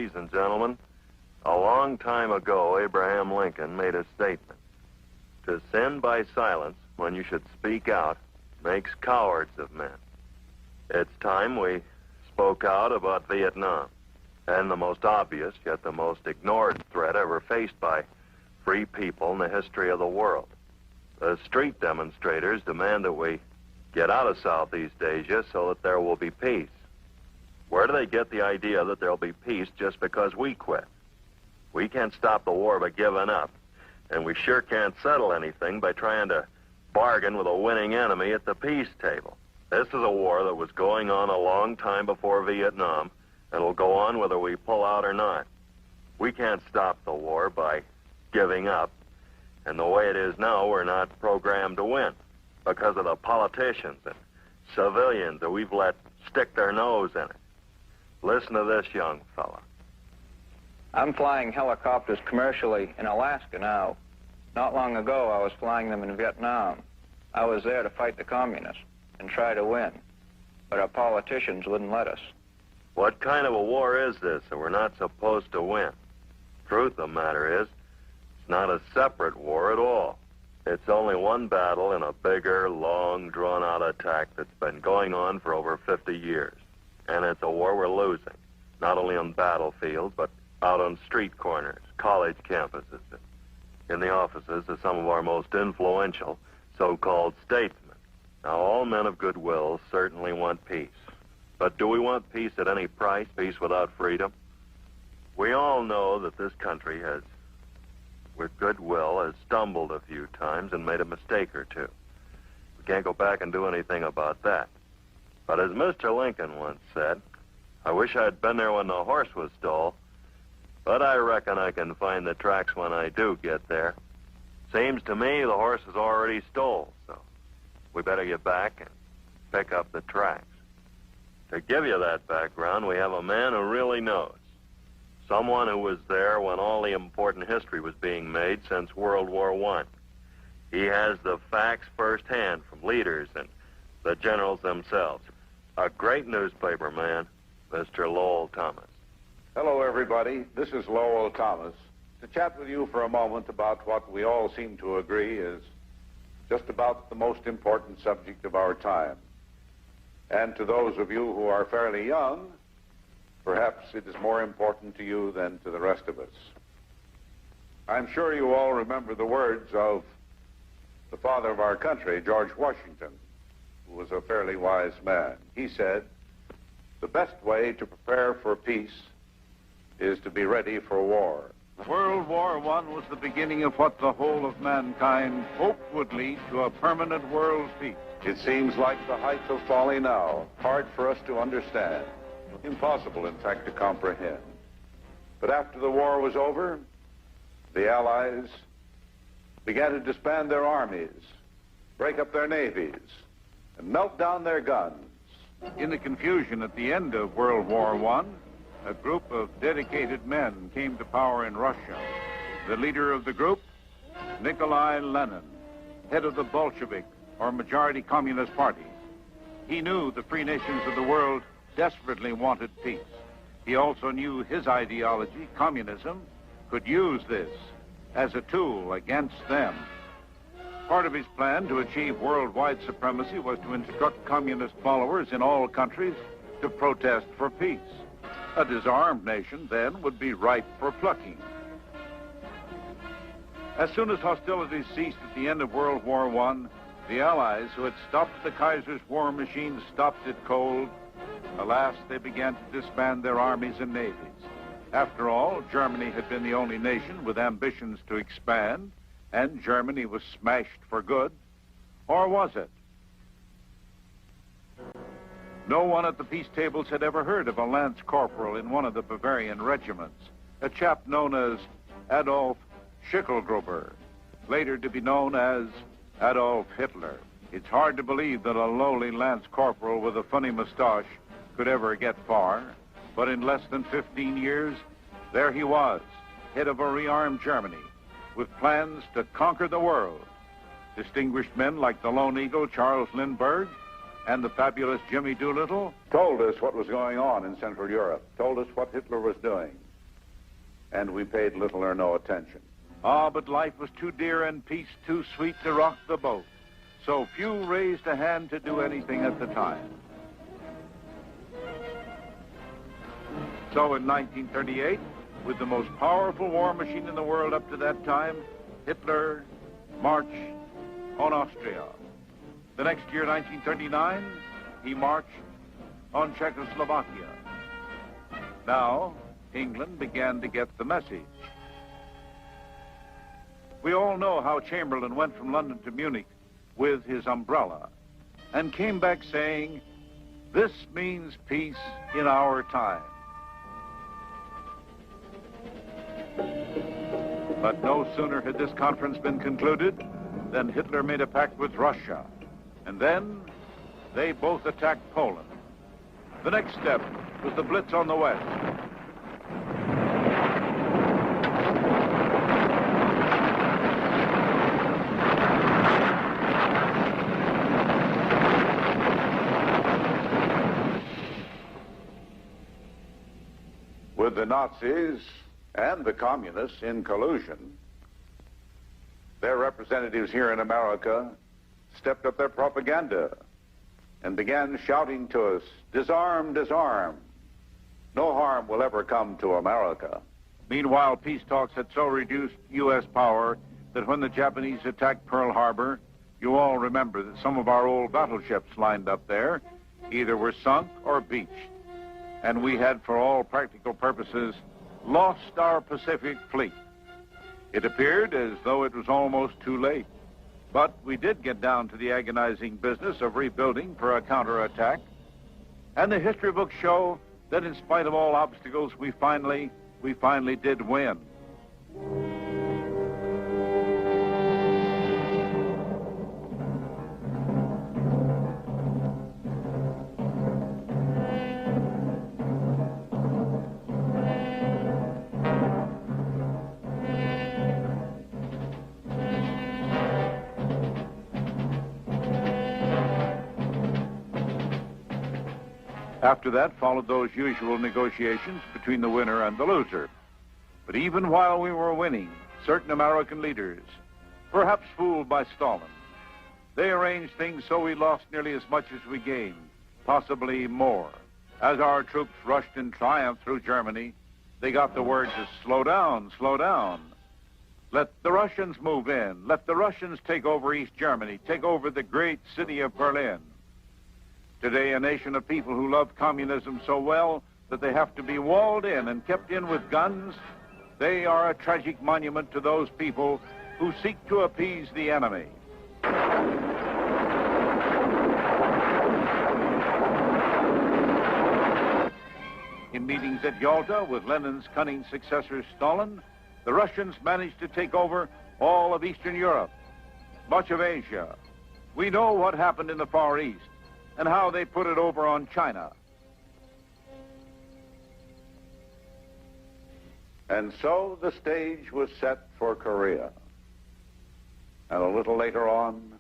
ladies and gentlemen, a long time ago, Abraham Lincoln made a statement. To sin by silence when you should speak out makes cowards of men. It's time we spoke out about Vietnam, and the most obvious, yet the most ignored threat ever faced by free people in the history of the world. The street demonstrators demand that we get out of Southeast Asia so that there will be peace. Where do they get the idea that there'll be peace just because we quit? We can't stop the war by giving up, and we sure can't settle anything by trying to bargain with a winning enemy at the peace table. This is a war that was going on a long time before Vietnam, and will go on whether we pull out or not. We can't stop the war by giving up, and the way it is now, we're not programmed to win because of the politicians and civilians that we've let stick their nose in it. Listen to this young fella. I'm flying helicopters commercially in Alaska now. Not long ago, I was flying them in Vietnam. I was there to fight the communists and try to win, but our politicians wouldn't let us. What kind of a war is this that we're not supposed to win? Truth of the matter is, it's not a separate war at all. It's only one battle in a bigger, long, drawn-out attack that's been going on for over 50 years. And it's a war we're losing, not only on the battlefield, but out on street corners, college campuses, in the offices of some of our most influential so-called statesmen. Now, all men of goodwill certainly want peace. But do we want peace at any price, peace without freedom? We all know that this country has, with goodwill, has stumbled a few times and made a mistake or two. We can't go back and do anything about that. But as Mr. Lincoln once said, I wish I'd been there when the horse was stole, but I reckon I can find the tracks when I do get there. Seems to me the horse is already stole, so we better get back and pick up the tracks. To give you that background, we have a man who really knows. Someone who was there when all the important history was being made since World War I. He has the facts firsthand from leaders and the generals themselves. A great newspaper man, Mr. Lowell Thomas. Hello, everybody. This is Lowell Thomas. To chat with you for a moment about what we all seem to agree is just about the most important subject of our time. And to those of you who are fairly young, perhaps it is more important to you than to the rest of us. I'm sure you all remember the words of the father of our country, George Washington, who was a fairly wise man. He said, "The best way to prepare for peace is to be ready for war." World War I was the beginning of what the whole of mankind hoped would lead to a permanent world peace. It seems like the height of folly now, hard for us to understand, impossible, in fact, to comprehend. But after the war was over, the Allies began to disband their armies, break up their navies, and melt down their guns. In the confusion at the end of World War I, a group of dedicated men came to power in Russia. The leader of the group, Nikolai Lenin, head of the Bolshevik, or majority Communist Party. He knew the free nations of the world desperately wanted peace. He also knew his ideology, communism, could use this as a tool against them. Part of his plan to achieve worldwide supremacy was to instruct communist followers in all countries to protest for peace. A disarmed nation then would be ripe for plucking. As soon as hostilities ceased at the end of World War I, the Allies, who had stopped the Kaiser's war machine, stopped it cold. Alas, they began to disband their armies and navies. After all, Germany had been the only nation with ambitions to expand, and Germany was smashed for good. Or was it? No one at the peace tables had ever heard of a lance corporal in one of the Bavarian regiments, a chap known as Adolf Schicklgruber, later to be known as Adolf Hitler. It's hard to believe that a lowly lance corporal with a funny mustache could ever get far, but in less than 15 years, there he was, head of a rearmed Germany, with plans to conquer the world. Distinguished men like the Lone Eagle, Charles Lindbergh, and the fabulous Jimmy Doolittle told us what was going on in Central Europe, told us what Hitler was doing. and we paid little or no attention. Ah, but life was too dear and peace too sweet to rock the boat. So few raised a hand to do anything at the time. So in 1938, with the most powerful war machine in the world up to that time, Hitler marched on Austria. The next year, 1939, he marched on Czechoslovakia. Now, England began to get the message. We all know how Chamberlain went from London to Munich with his umbrella and came back saying, "This means peace in our time." But no sooner had this conference been concluded than Hitler made a pact with Russia. And then they both attacked Poland. The next step was the Blitz on the West. With the Nazis and the communists in collusion, their representatives here in America stepped up their propaganda and began shouting to us, "Disarm, disarm. No harm will ever come to America." Meanwhile, peace talks had so reduced U.S. power that when the Japanese attacked Pearl Harbor, you all remember that some of our old battleships lined up there either were sunk or beached. And we had, for all practical purposes, lost our Pacific fleet. It appeared as though it was almost too late. But we did get down to the agonizing business of rebuilding for a counterattack. And the history books show that in spite of all obstacles, we finally did win. After that followed those usual negotiations between the winner and the loser. But even while we were winning, certain American leaders, perhaps fooled by Stalin, they arranged things so we lost nearly as much as we gained, possibly more. As our troops rushed in triumph through Germany, they got the word to slow down, slow down. Let the Russians move in. Let the Russians take over East Germany, take over the great city of Berlin. Today, a nation of people who love communism so well that they have to be walled in and kept in with guns, they are a tragic monument to those people who seek to appease the enemy. In meetings at Yalta with Lenin's cunning successor Stalin, the Russians managed to take over all of Eastern Europe, much of Asia. We know what happened in the Far East and how they put it over on China. And so the stage was set for Korea, and a little later on,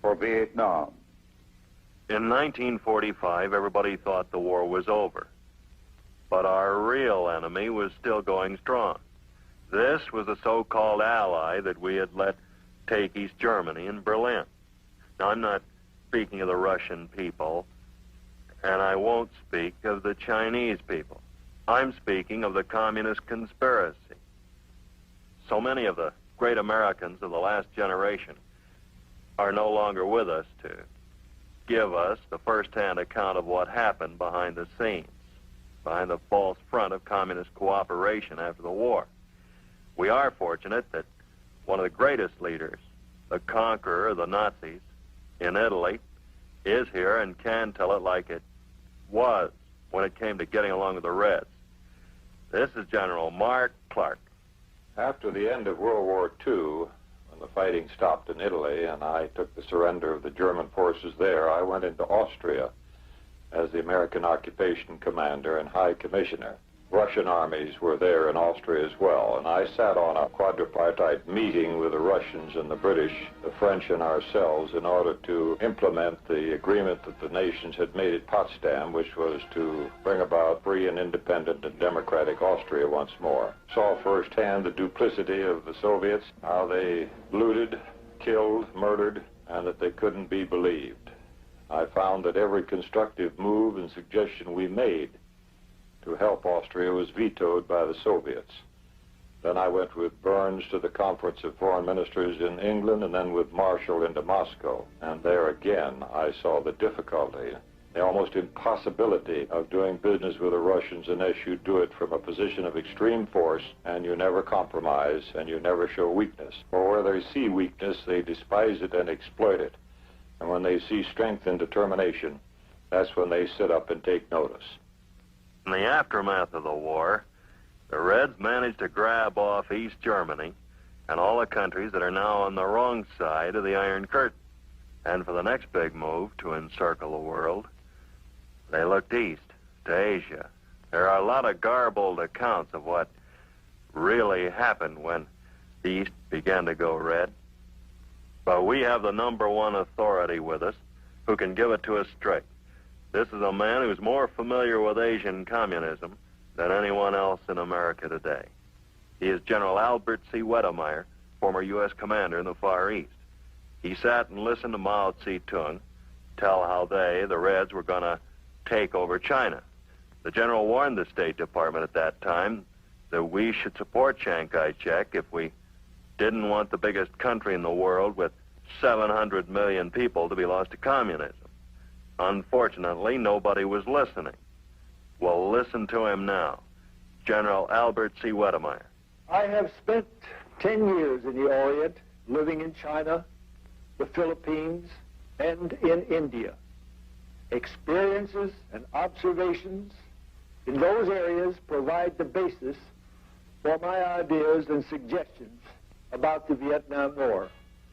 for Vietnam. In 1945, everybody thought the war was over. But our real enemy was still going strong. This was a so-called ally that we had let take East Germany and Berlin. Now, I'm not speaking of the Russian people, and I won't speak of the Chinese people. I'm speaking of the communist conspiracy. So many of the great Americans of the last generation are no longer with us to give us the first-hand account of what happened behind the scenes, behind the false front of communist cooperation after the war. We are fortunate that one of the greatest leaders, the conqueror of the Nazis in Italy, is here and can tell it like it was when it came to getting along with the Reds. This is General Mark Clark. After the end of World War II, when the fighting stopped in Italy and I took the surrender of the German forces there, I went into Austria as the American Occupation Commander and High Commissioner. Russian armies were there in Austria as well, and I sat on a quadripartite meeting with the Russians and the British, the French and ourselves in order to implement the agreement that the nations had made at Potsdam, which was to bring about free and independent and democratic Austria once more. Saw firsthand the duplicity of the Soviets, how they looted, killed, murdered, and that they couldn't be believed. I found that every constructive move and suggestion we made to help Austria was vetoed by the Soviets. Then I went with Burns to the Conference of Foreign Ministers in England, and then with Marshall into Moscow. And there again, I saw the difficulty, the almost impossibility of doing business with the Russians unless you do it from a position of extreme force, and you never compromise, and you never show weakness. For where they see weakness, they despise it and exploit it. And when they see strength and determination, that's when they sit up and take notice. In the aftermath of the war, the Reds managed to grab off East Germany and all the countries that are now on the wrong side of the Iron Curtain. And for the next big move to encircle the world, they looked east to Asia. There are a lot of garbled accounts of what really happened when the East began to go red. But we have the #1 authority with us who can give it to us straight. This is a man who's more familiar with Asian communism than anyone else in America today. He is General Albert C. Wedemeyer, former U.S. commander in the Far East. He sat and listened to Mao Zedong tell how they, the Reds, were going to take over China. The general warned the State Department at that time that we should support Chiang Kai-shek if we didn't want the biggest country in the world with 700 million people to be lost to communism. Unfortunately, nobody was listening. Well, listen to him now. General Albert C. Wedemeyer. I have spent 10 years in the Orient, living in China, the Philippines, and in India. Experiences and observations in those areas provide the basis for my ideas and suggestions about the Vietnam War.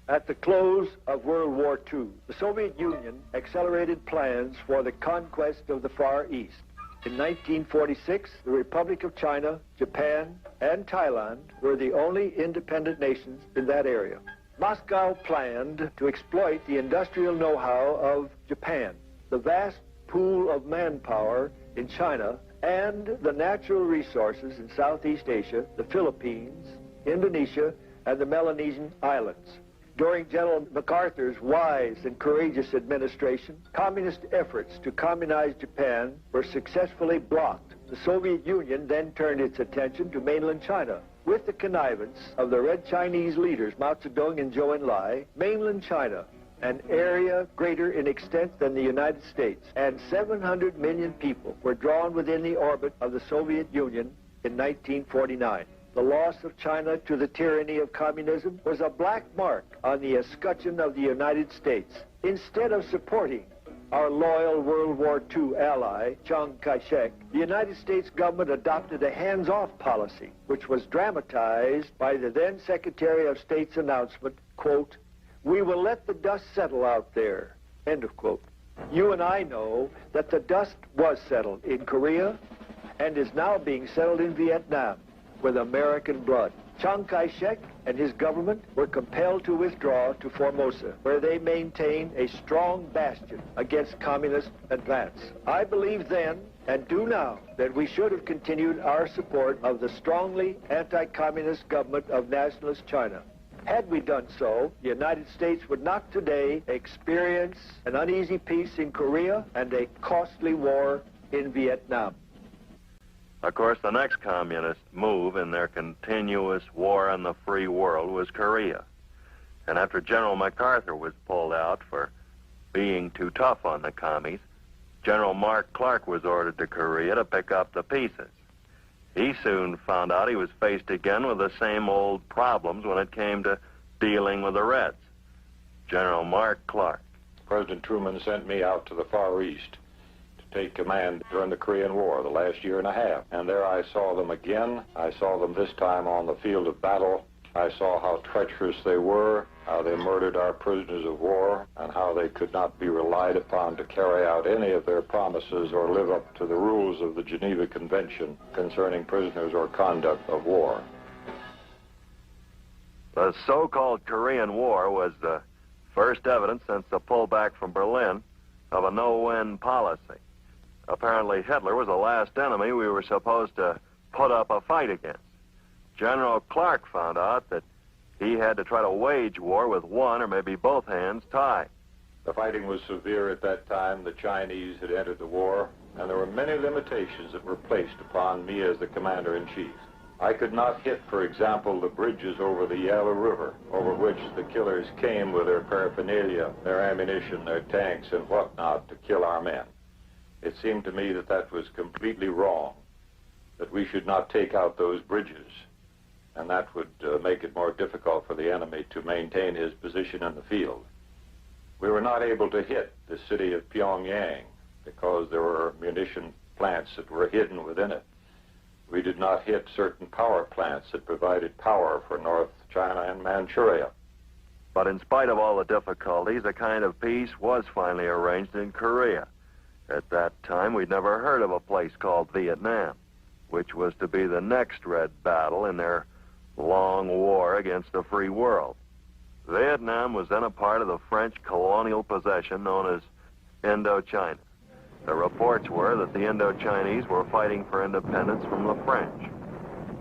At the close of World War II, the Soviet Union accelerated plans for the conquest of the Far East. In 1946, the Republic of China, Japan, and Thailand were the only independent nations in that area. Moscow planned to exploit the industrial know-how of Japan, the vast pool of manpower in China, and the natural resources in Southeast Asia, the Philippines, Indonesia, and the Melanesian Islands. During General MacArthur's wise and courageous administration, communist efforts to communize Japan were successfully blocked. The Soviet Union then turned its attention to mainland China. With the connivance of the Red Chinese leaders Mao Zedong and Zhou Enlai, mainland China, an area greater in extent than the United States, and 700 million people were drawn within the orbit of the Soviet Union in 1949. The loss of China to the tyranny of communism was a black mark on the escutcheon of the United States. Instead of supporting our loyal World War II ally, Chiang Kai-shek, the United States government adopted a hands-off policy, which was dramatized by the then Secretary of State's announcement, quote, "We will let the dust settle out there," end of quote. You and I know that the dust was settled in Korea and is now being settled in Vietnam with American blood. Chiang Kai-shek and his government were compelled to withdraw to Formosa, where they maintain a strong bastion against communist advance. I believe then, and do now, that we should have continued our support of the strongly anti-communist government of Nationalist China. Had we done so, the United States would not today experience an uneasy peace in Korea and a costly war in Vietnam. Of course, the next communist move in their continuous war on the free world was Korea. And after General MacArthur was pulled out for being too tough on the commies, General Mark Clark was ordered to Korea to pick up the pieces. He soon found out he was faced again with the same old problems when it came to dealing with the Reds. General Mark Clark. President Truman sent me out to the Far East take command during the Korean War, the last year and a half. And there I saw them again. I saw them this time on the field of battle I saw how treacherous they were, how they murdered our prisoners of war, and how they could not be relied upon to carry out any of their promises or live up to the rules of the Geneva Convention concerning prisoners or conduct of war. The so-called Korean War was the first evidence since the pullback from Berlin of a no-win policy. Apparently Hitler was the last enemy we were supposed to put up a fight against. General Clark found out that he had to try to wage war with one or maybe both hands tied. The fighting was severe at that time. The Chinese had entered the war, and there were many limitations that were placed upon me as the commander-in-chief. I could not hit, for example, the bridges over the Yalu River, over which the killers came with their paraphernalia, their ammunition, their tanks, and whatnot to kill our men. It seemed to me that that was completely wrong, that we should not take out those bridges, and that would make it more difficult for the enemy to maintain his position in the field. We were not able to hit the city of Pyongyang because there were munition plants that were hidden within it. We did not hit certain power plants that provided power for North China and Manchuria. But in spite of all the difficulties, a kind of peace was finally arranged in Korea. At that time, we'd never heard of a place called Vietnam, which was to be the next red battle in their long war against the free world. Vietnam was then a part of the French colonial possession known as Indochina. The reports were that the Indochinese were fighting for independence from the French.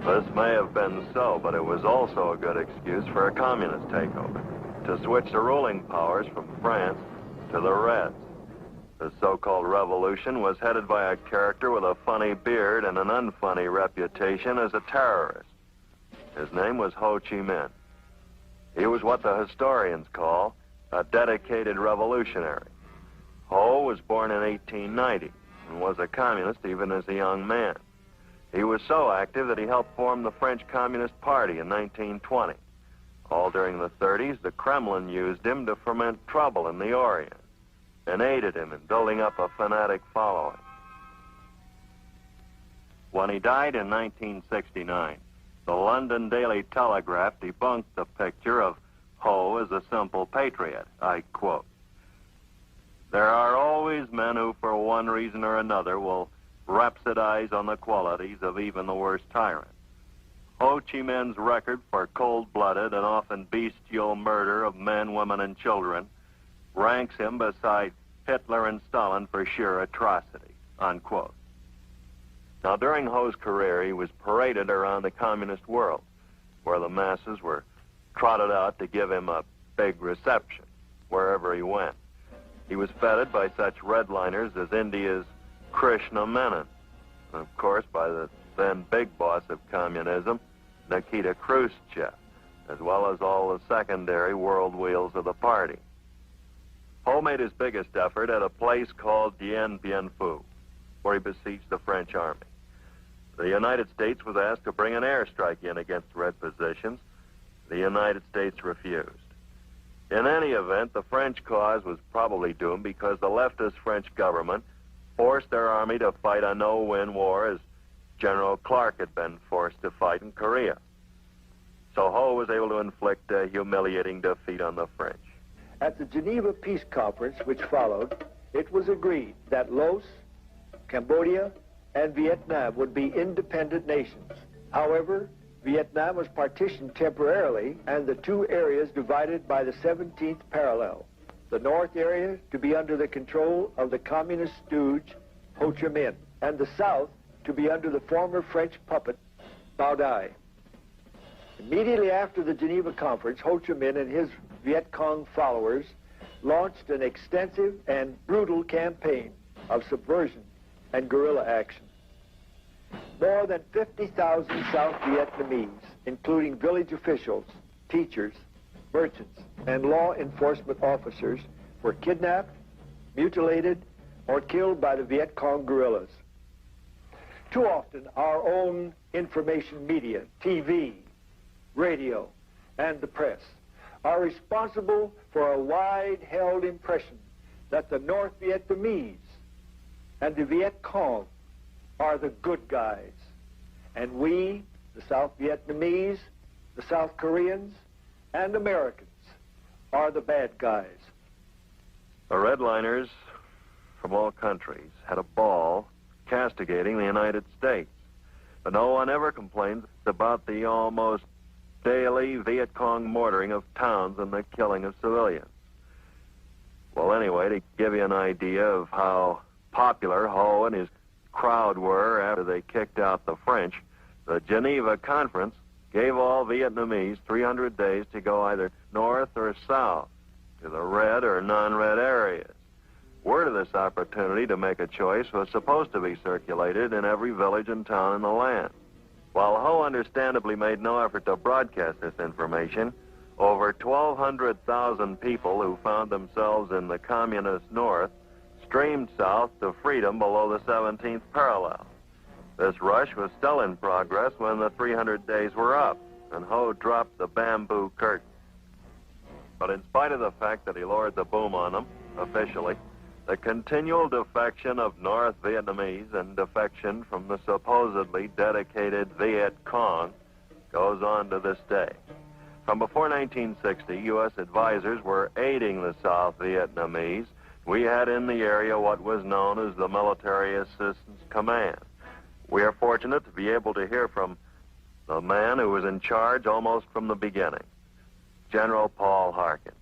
This may have been so, but it was also a good excuse for a communist takeover, to switch the ruling powers from France to the Reds. The so-called revolution was headed by a character with a funny beard and an unfunny reputation as a terrorist. His name was Ho Chi Minh. He was what the historians call a dedicated revolutionary. Ho was born in 1890 and was a communist even as a young man. He was so active that he helped form the French Communist Party in 1920. All during the 30s, the Kremlin used him to foment trouble in the Orient and aided him in building up a fanatic following. When he died in 1969, the London Daily Telegraph debunked the picture of Ho as a simple patriot. I quote, "There are always men who, for one reason or another, will rhapsodize on the qualities of even the worst tyrant. Ho Chi Minh's record for cold-blooded and often bestial murder of men, women, and children ranks him beside Hitler and Stalin for sheer atrocity," unquote. Now, during Ho's career, he was paraded around the communist world, where the masses were trotted out to give him a big reception wherever he went. He was feted by such redliners as India's Krishna Menon, and of course by the then big boss of communism, Nikita Khrushchev, as well as all the secondary world wheels of the party. Ho made his biggest effort at a place called Dien Bien Phu, where he besieged the French army. The United States was asked to bring an airstrike in against Red positions. The United States refused. In any event, the French cause was probably doomed because the leftist French government forced their army to fight a no-win war as General Clark had been forced to fight in Korea. So Ho was able to inflict a humiliating defeat on the French. At the Geneva Peace Conference, which followed, it was agreed that Laos, Cambodia, and Vietnam would be independent nations. However, Vietnam was partitioned temporarily and the two areas divided by the 17th parallel. The north area to be under the control of the communist stooge Ho Chi Minh, and the south to be under the former French puppet Bao Dai. Immediately after the Geneva Conference, Ho Chi Minh and his Viet Cong followers launched an extensive and brutal campaign of subversion and guerrilla action. More than 50,000 South Vietnamese, including village officials, teachers, merchants, and law enforcement officers, were kidnapped, mutilated, or killed by the Viet Cong guerrillas. Too often, our own information media, TV, radio, and the press, are responsible for a wide-held impression that the North Vietnamese and the Viet Cong are the good guys, and we, the South Vietnamese, the South Koreans, and Americans are the bad guys. The redliners from all countries had a ball castigating the United States. But no one ever complains about the almost daily Viet Cong mortaring of towns and the killing of civilians. Well, anyway, to give you an idea of how popular Ho and his crowd were after they kicked out the French, the Geneva Conference gave all Vietnamese 300 days to go either north or south to the red or non-red areas. Word of this opportunity to make a choice was supposed to be circulated in every village and town in the land. While Ho understandably made no effort to broadcast this information, over 1,200,000 people who found themselves in the communist north streamed south to freedom below the 17th parallel. This rush was still in progress when the 300 days were up, and Ho dropped the bamboo curtain. But in spite of the fact that he lowered the boom on them, officially, the continual defection of North Vietnamese and defection from the supposedly dedicated Viet Cong goes on to this day. From before 1960, U.S. advisors were aiding the South Vietnamese. We had in the area what was known as the Military Assistance Command. We are fortunate to be able to hear from the man who was in charge almost from the beginning, General Paul Harkins.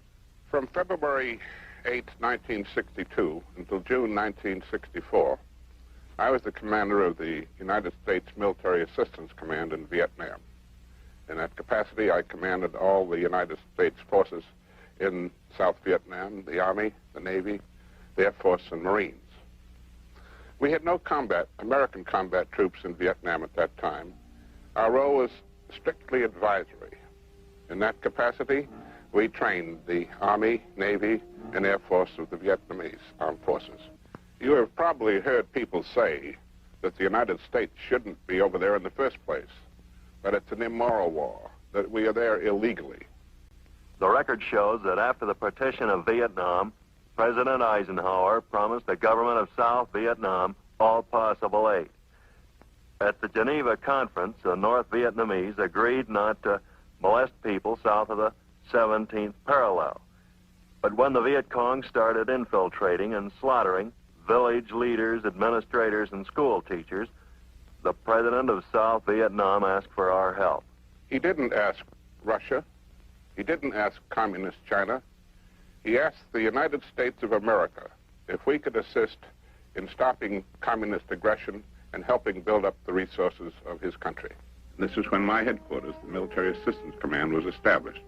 From February 8, 1962 until June 1964, I was the commander of the United States Military Assistance Command in Vietnam. In that capacity, I commanded all the United States forces in South Vietnam, the Army, the Navy, the Air Force, and Marines. We had no American combat troops in Vietnam at that time. Our role was strictly advisory. In that capacity, we trained the Army, Navy, and Air Force of the Vietnamese armed forces. You have probably heard people say that the United States shouldn't be over there in the first place, but it's an immoral war, that we are there illegally. The record shows that after the partition of Vietnam, President Eisenhower promised the government of South Vietnam all possible aid. At the Geneva Conference, the North Vietnamese agreed not to molest people south of the 17th parallel. But when the Viet Cong started infiltrating and slaughtering village leaders, administrators, and school teachers, the president of South Vietnam asked for our help. He didn't ask Russia. He didn't ask Communist China. He asked the United States of America if we could assist in stopping communist aggression and helping build up the resources of his country. This is when my headquarters, the Military Assistance Command, was established.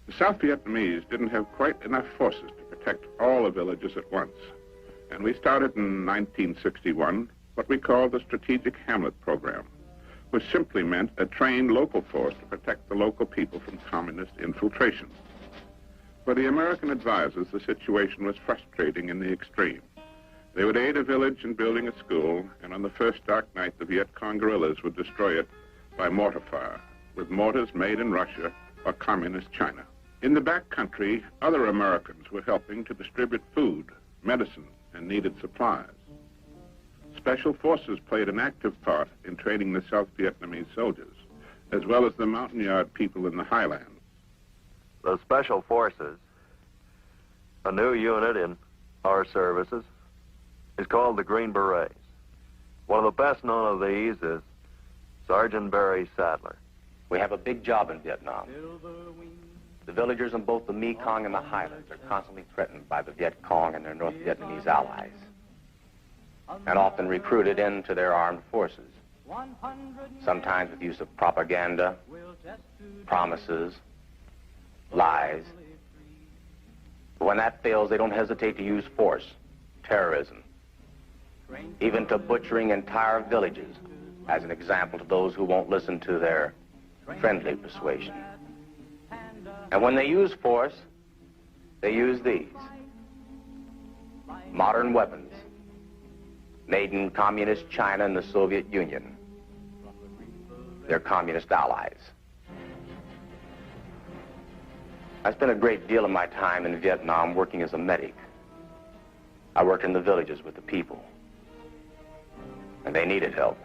The South Vietnamese didn't have quite enough forces to protect all the villages at once, and we started in 1961 what we called the Strategic Hamlet Program, which simply meant a trained local force to protect the local people from communist infiltration. For the American advisors, the situation was frustrating in the extreme. They would aid a village in building a school, and on the first dark night, the Viet Cong guerrillas would destroy it by mortar fire, with mortars made in Russia or Communist China. In the back country, other Americans were helping to distribute food, medicine, and needed supplies. Special forces played an active part in training the South Vietnamese soldiers, as well as the Montagnard people in the highlands. The Special Forces, a new unit in our services, is called the Green Berets. One of the best known of these is Sergeant Barry Sadler. We have a big job in Vietnam. The villagers in both the Mekong and the highlands are constantly threatened by the Viet Cong and their North Vietnamese allies, and often recruited into their armed forces, sometimes with use of propaganda, promises, lies. But when that fails, they don't hesitate to use force, terrorism, even to butchering entire villages as an example to those who won't listen to their friendly persuasion. And when they use force, they use these modern weapons made in Communist China and the Soviet Union, their communist allies. I spent a great deal of my time in Vietnam working as a medic. I worked in the villages with the people, and they needed help.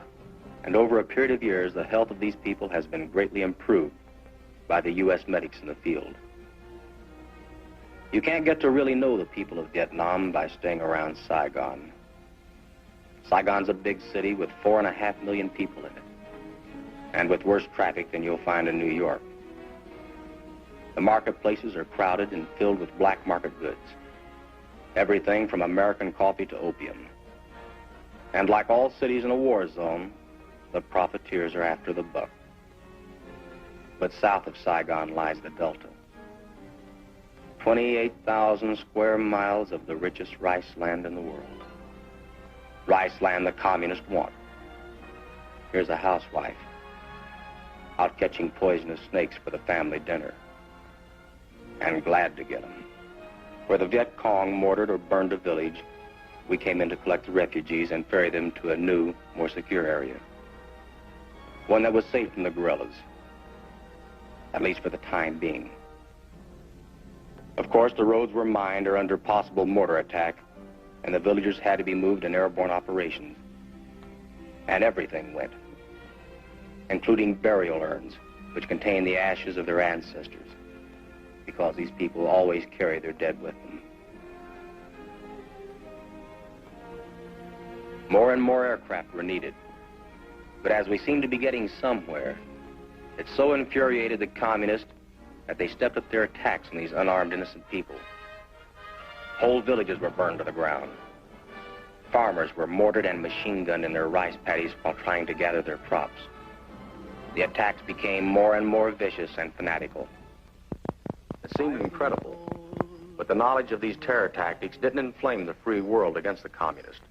And over a period of years, the health of these people has been greatly improved by the U.S. medics in the field. You can't get to really know the people of Vietnam by staying around Saigon. Saigon's a big city with 4.5 million people in it, and with worse traffic than you'll find in New York. The marketplaces are crowded and filled with black market goods. Everything from American coffee to opium. And like all cities in a war zone, the profiteers are after the buck. But south of Saigon lies the Delta. 28,000 square miles of the richest rice land in the world. Rice land the communists want. Here's a housewife out catching poisonous snakes for the family dinner, and glad to get them. Where the Viet Cong mortared or burned a village, we came in to collect the refugees and ferry them to a new, more secure area. One that was safe from the guerrillas, at least for the time being. Of course, the roads were mined or under possible mortar attack, and the villagers had to be moved in airborne operations. And everything went, including burial urns, which contain the ashes of their ancestors, because these people always carry their dead with them. More and more aircraft were needed, but as we seemed to be getting somewhere, it so infuriated the communists that they stepped up their attacks on these unarmed innocent people. Whole villages were burned to the ground. Farmers were mortared and machine-gunned in their rice paddies while trying to gather their crops. The attacks became more and more vicious and fanatical. It seemed incredible, but the knowledge of these terror tactics didn't inflame the free world against the communists.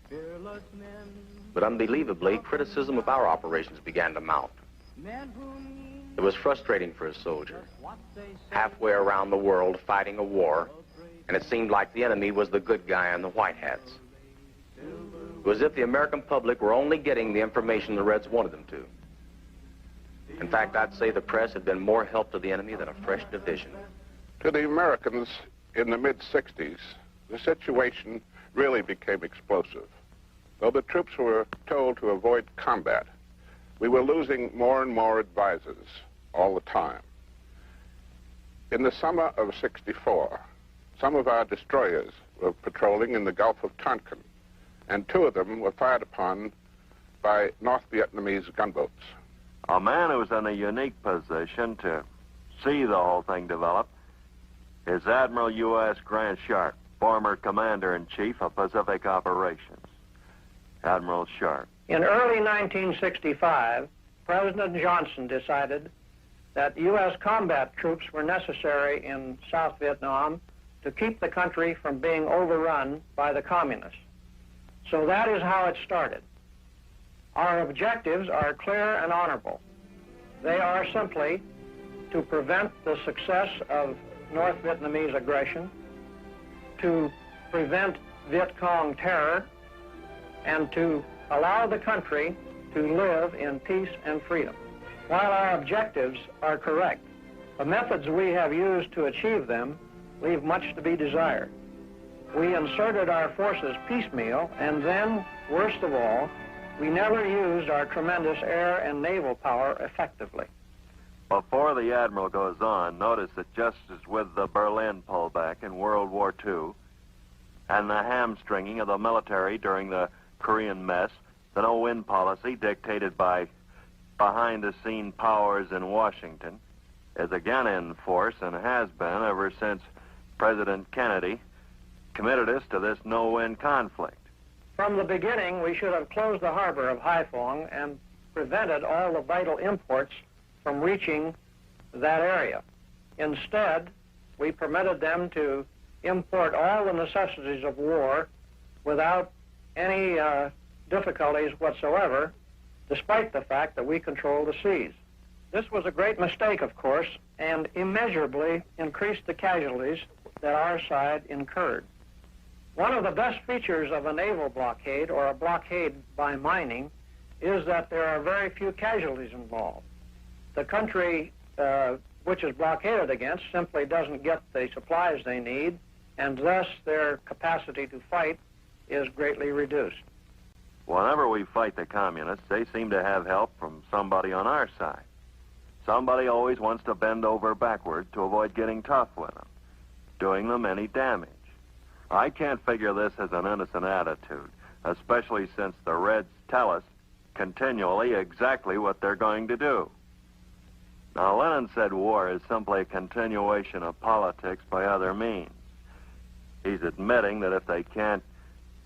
But unbelievably, criticism of our operations began to mount. It was frustrating for a soldier, halfway around the world fighting a war, and it seemed like the enemy was the good guy in the white hats. It was as if the American public were only getting the information the Reds wanted them to. In fact, I'd say the press had been more help to the enemy than a fresh division. To the Americans in the mid-60s, the situation really became explosive. Though the troops were told to avoid combat, we were losing more and more advisors all the time. In the summer of '64, some of our destroyers were patrolling in the Gulf of Tonkin, and 2 of them were fired upon by North Vietnamese gunboats. A man who's in a unique position to see the whole thing develop is Admiral U.S. Grant Sharp, former Commander-in-Chief of Pacific Operations. Admiral Sharp. In early 1965, President Johnson decided that U.S. combat troops were necessary in South Vietnam to keep the country from being overrun by the communists. So that is how it started. Our objectives are clear and honorable. They are simply to prevent the success of North Vietnamese aggression, to prevent Viet Cong terror, and to allow the country to live in peace and freedom. While our objectives are correct, the methods we have used to achieve them leave much to be desired. We inserted our forces piecemeal, and then, worst of all, we never used our tremendous air and naval power effectively. Before the Admiral goes on, notice that just as with the Berlin pullback in World War II and the hamstringing of the military during the Korean mess, the no-win policy dictated by behind-the-scene powers in Washington is again in force and has been ever since President Kennedy committed us to this no-win conflict. From the beginning, we should have closed the harbor of Haiphong and prevented all the vital imports from reaching that area. Instead, we permitted them to import all the necessities of war without any difficulties whatsoever, despite the fact that we control the seas. This was a great mistake, of course, and immeasurably increased the casualties that our side incurred. One of the best features of a naval blockade, or a blockade by mining, is that there are very few casualties involved. The country which is blockaded against simply doesn't get the supplies they need, and thus their capacity to fight is greatly reduced. Whenever we fight the communists, they seem to have help from somebody on our side. Somebody always wants to bend over backward to avoid getting tough with them, doing them any damage. I can't figure this as an innocent attitude, especially since the Reds tell us continually exactly what they're going to do. Now, Lenin said war is simply a continuation of politics by other means. He's admitting that if they can't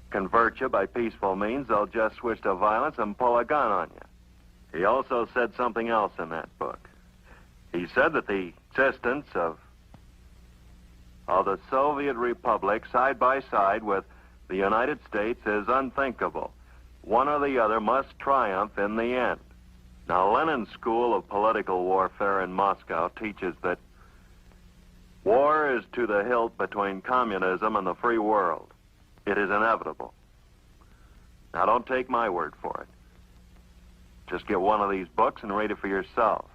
convert you by peaceful means, they'll just switch to violence and pull a gun on you. He also said something else in that book. He said that the existence of the Soviet Republic side by side with the United States is unthinkable. One or the other must triumph in the end. Now, Lenin's school of political warfare in Moscow teaches that war is to the hilt between communism and the free world. It is inevitable. Now, don't take my word for it. Just get one of these books and read it for yourself.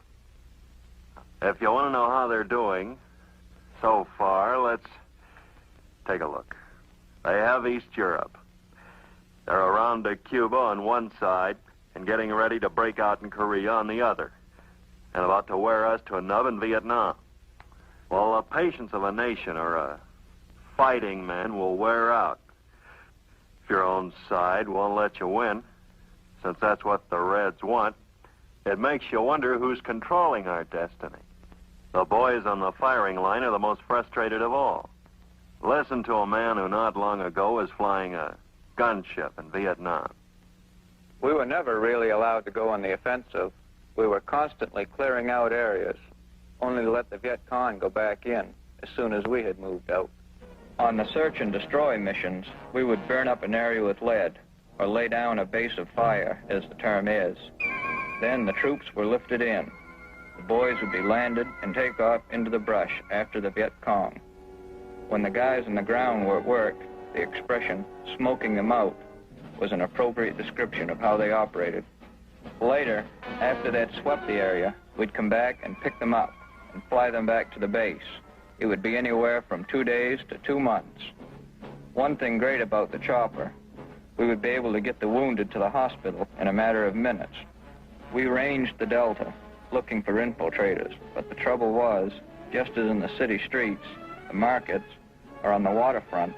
If you want to know how they're doing so far, let's take a look. They have East Europe. They're around to Cuba on one side and getting ready to break out in Korea on the other, and about to wear us to a nub in Vietnam. Well, the patience of a nation or a fighting man will wear out if your own side won't let you win, since that's what the Reds want. It makes you wonder who's controlling our destiny. The boys on the firing line are the most frustrated of all. Listen to a man who not long ago was flying a gunship in Vietnam. We were never really allowed to go on the offensive. We were constantly clearing out areas, only to let the Viet Cong go back in as soon as we had moved out. On the search and destroy missions, we would burn up an area with lead, or lay down a base of fire, as the term is. Then the troops were lifted in. The boys would be landed and take off into the brush after the Viet Cong. When the guys on the ground were at work, the expression, smoking them out, was an appropriate description of how they operated. Later, after they'd swept the area, we'd come back and pick them up and fly them back to the base. It would be anywhere from 2 days to 2 months. One thing great about the chopper, we would be able to get the wounded to the hospital in a matter of minutes. We ranged the Delta, looking for infiltrators, but the trouble was, just as in the city streets, the markets, or on the waterfront,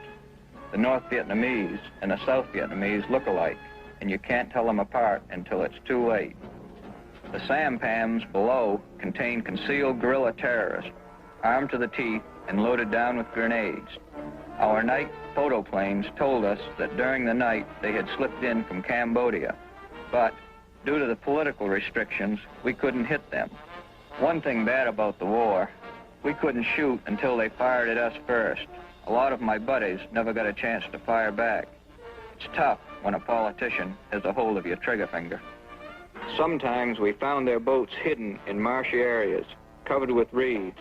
the North Vietnamese and the South Vietnamese look alike, and you can't tell them apart until it's too late. The sampans below contain concealed guerrilla terrorists, armed to the teeth and loaded down with grenades. Our night photo planes told us that during the night they had slipped in from Cambodia, but due to the political restrictions, we couldn't hit them. One thing bad about the war, we couldn't shoot until they fired at us first. A lot of my buddies never got a chance to fire back. It's tough when a politician has a hold of your trigger finger. Sometimes we found their boats hidden in marshy areas, covered with reeds.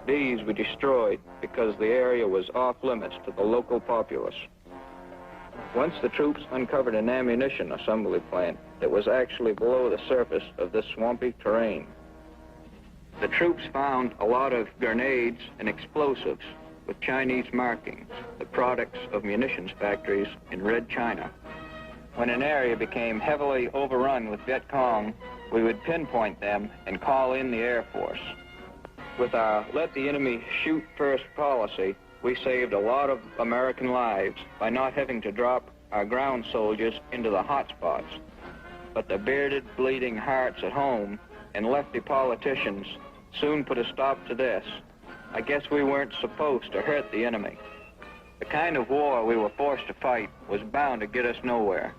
These we destroyed because the area was off limits to the local populace. Once the troops uncovered an ammunition assembly plant that was actually below the surface of this swampy terrain. The troops found a lot of grenades and explosives with Chinese markings, the products of munitions factories in Red China. When an area became heavily overrun with Viet Cong, we would pinpoint them and call in the Air Force. With our let the enemy shoot first policy, we saved a lot of American lives by not having to drop our ground soldiers into the hot spots. But the bearded, bleeding hearts at home and lefty politicians soon put a stop to this. I guess we weren't supposed to hurt the enemy. The kind of war we were forced to fight was bound to get us nowhere.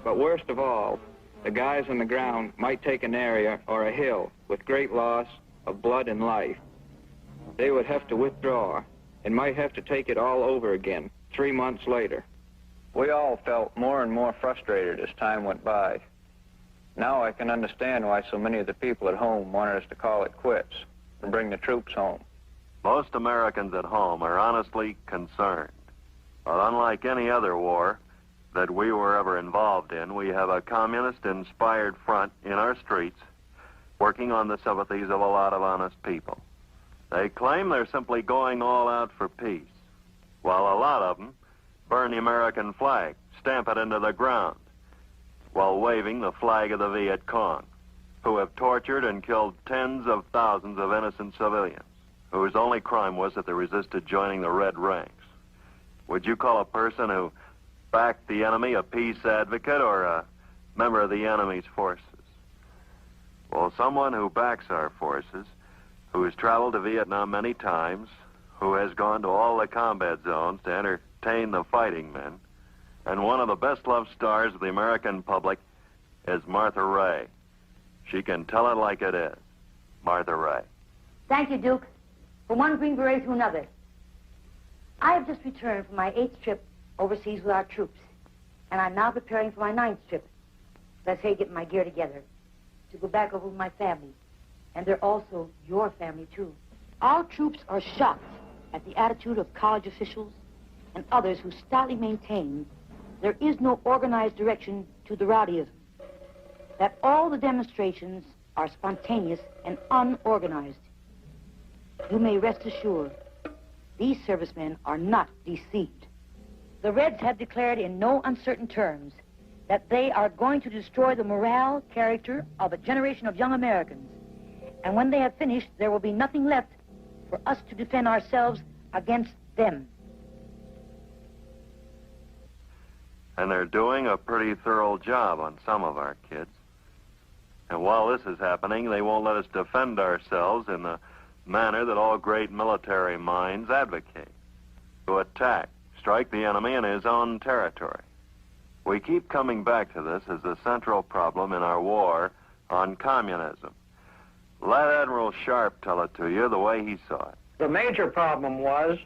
But worst of all, the guys on the ground might take an area or a hill with great loss of blood and life. They would have to withdraw and might have to take it all over again 3 months later. We all felt more and more frustrated as time went by. Now I can understand why so many of the people at home wanted us to call it quits and bring the troops home. Most Americans at home are honestly concerned. But unlike any other war that we were ever involved in, we have a communist-inspired front in our streets working on the sympathies of a lot of honest people. They claim they're simply going all out for peace, while a lot of them burn the American flag, stamp it into the ground, while waving the flag of the Viet Cong, who have tortured and killed tens of thousands of innocent civilians, whose only crime was that they resisted joining the Red ranks. Would you call a person who backed the enemy a peace advocate or a member of the enemy's forces? Well, someone who backs our forces, who has traveled to Vietnam many times, who has gone to all the combat zones to entertain the fighting men, and one of the best-loved stars of the American public is Martha Raye. She can tell it like it is. Martha Raye. Thank you, Duke. From one Green Beret to another. I have just returned from my 8th trip overseas with our troops, and I'm now preparing for my 9th trip. Let's say, getting my gear together to go back over with my family, and they're also your family, too. Our troops are shocked at the attitude of college officials and others who stoutly maintain there is no organized direction to the rowdyism, that all the demonstrations are spontaneous and unorganized. You may rest assured, these servicemen are not deceived. The Reds have declared in no uncertain terms that they are going to destroy the morale, character of a generation of young Americans. And when they have finished, there will be nothing left for us to defend ourselves against them. And they're doing a pretty thorough job on some of our kids. And while this is happening, they won't let us defend ourselves in the manner that all great military minds advocate. To attack, strike the enemy in his own territory. We keep coming back to this as the central problem in our war on communism. Let Admiral Sharp tell it to you the way he saw it. The major problem was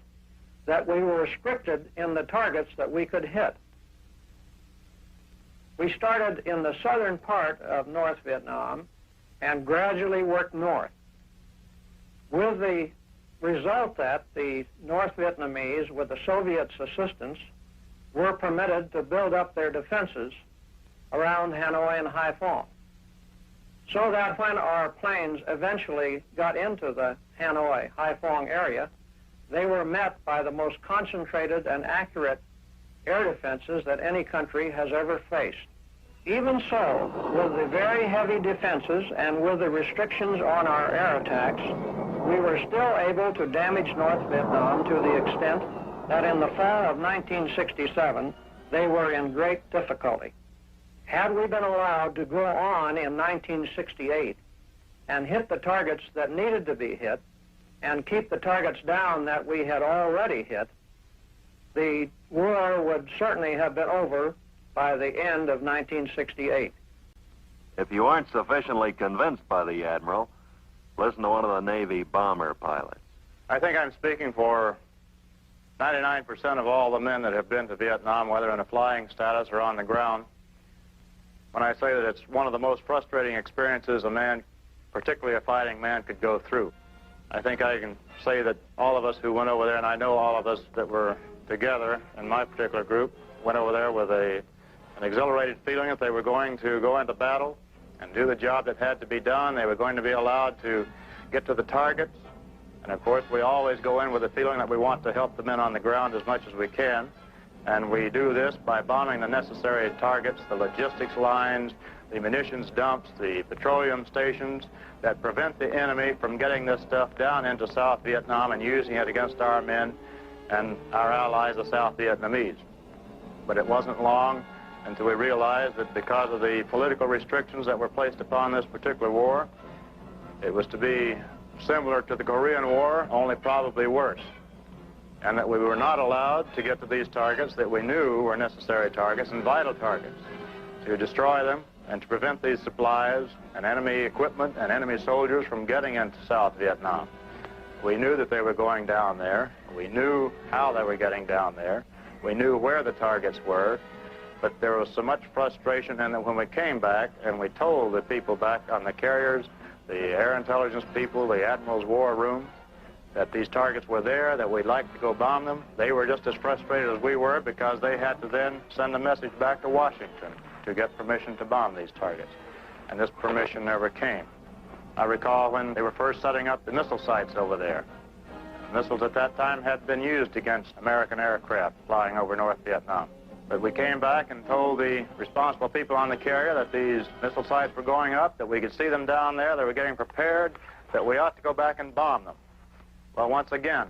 that we were restricted in the targets that we could hit. We started in the southern part of North Vietnam and gradually worked north, with the result that the North Vietnamese, with the Soviets' assistance, were permitted to build up their defenses around Hanoi and Haiphong. So that when our planes eventually got into the Hanoi, Haiphong area, they were met by the most concentrated and accurate air defenses that any country has ever faced. Even so, with the very heavy defenses and with the restrictions on our air attacks, we were still able to damage North Vietnam to the extent that in the fall of 1967, they were in great difficulty. Had we been allowed to go on in 1968 and hit the targets that needed to be hit and keep the targets down that we had already hit, the war would certainly have been over by the end of 1968. If you aren't sufficiently convinced by the Admiral, listen to one of the Navy bomber pilots. I think I'm speaking for 99% of all the men that have been to Vietnam, whether in a flying status or on the ground, when I say that it's one of the most frustrating experiences a man, particularly a fighting man, could go through. I think I can say that all of us who went over there, and I know all of us that were together in my particular group, went over there with an exhilarated feeling that they were going to go into battle and do the job that had to be done. They were going to be allowed to get to the targets. And of course, we always go in with a feeling that we want to help the men on the ground as much as we can. And we do this by bombing the necessary targets, the logistics lines, the munitions dumps, the petroleum stations that prevent the enemy from getting this stuff down into South Vietnam and using it against our men and our allies, the South Vietnamese. But it wasn't long until we realized that because of the political restrictions that were placed upon this particular war, it was to be similar to the Korean War, only probably worse. And that we were not allowed to get to these targets that we knew were necessary targets and vital targets, to destroy them and to prevent these supplies and enemy equipment and enemy soldiers from getting into South Vietnam. We knew that they were going down there. We knew how they were getting down there. We knew where the targets were, but there was so much frustration, and that when we came back and we told the people back on the carriers, the air intelligence people, the Admiral's War Room, that these targets were there, that we'd like to go bomb them, they were just as frustrated as we were, because they had to then send a message back to Washington to get permission to bomb these targets. And this permission never came. I recall when they were first setting up the missile sites over there. Missiles at that time had been used against American aircraft flying over North Vietnam. But we came back and told the responsible people on the carrier that these missile sites were going up, that we could see them down there, they were getting prepared, that we ought to go back and bomb them. Well, once again,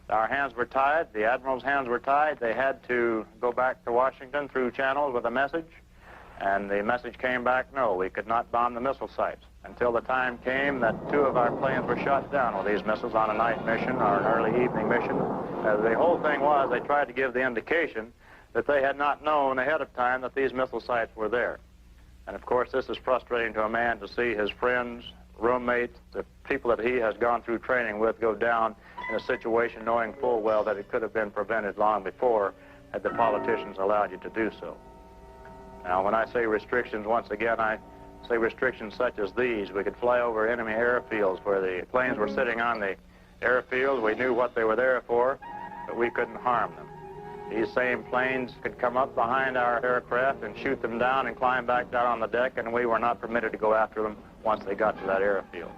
our hands were tied, the Admiral's hands were tied. They had to go back to Washington through channels with a message, and the message came back, no, we could not bomb the missile sites, until the time came that 2 of our planes were shot down with these missiles on a night mission or an early evening mission. The whole thing was they tried to give the indication that they had not known ahead of time that these missile sites were there. And of course, this is frustrating to a man to see his friends, roommates, the people that he has gone through training with go down in a situation knowing full well that it could have been prevented long before had the politicians allowed you to do so. Now, when I say restrictions, once again, I say restrictions such as these. We could fly over enemy airfields where the planes were sitting on the airfield. We knew what they were there for, but we couldn't harm them. These same planes could come up behind our aircraft and shoot them down and climb back down on the deck, and we were not permitted to go after them once they got to that airfield.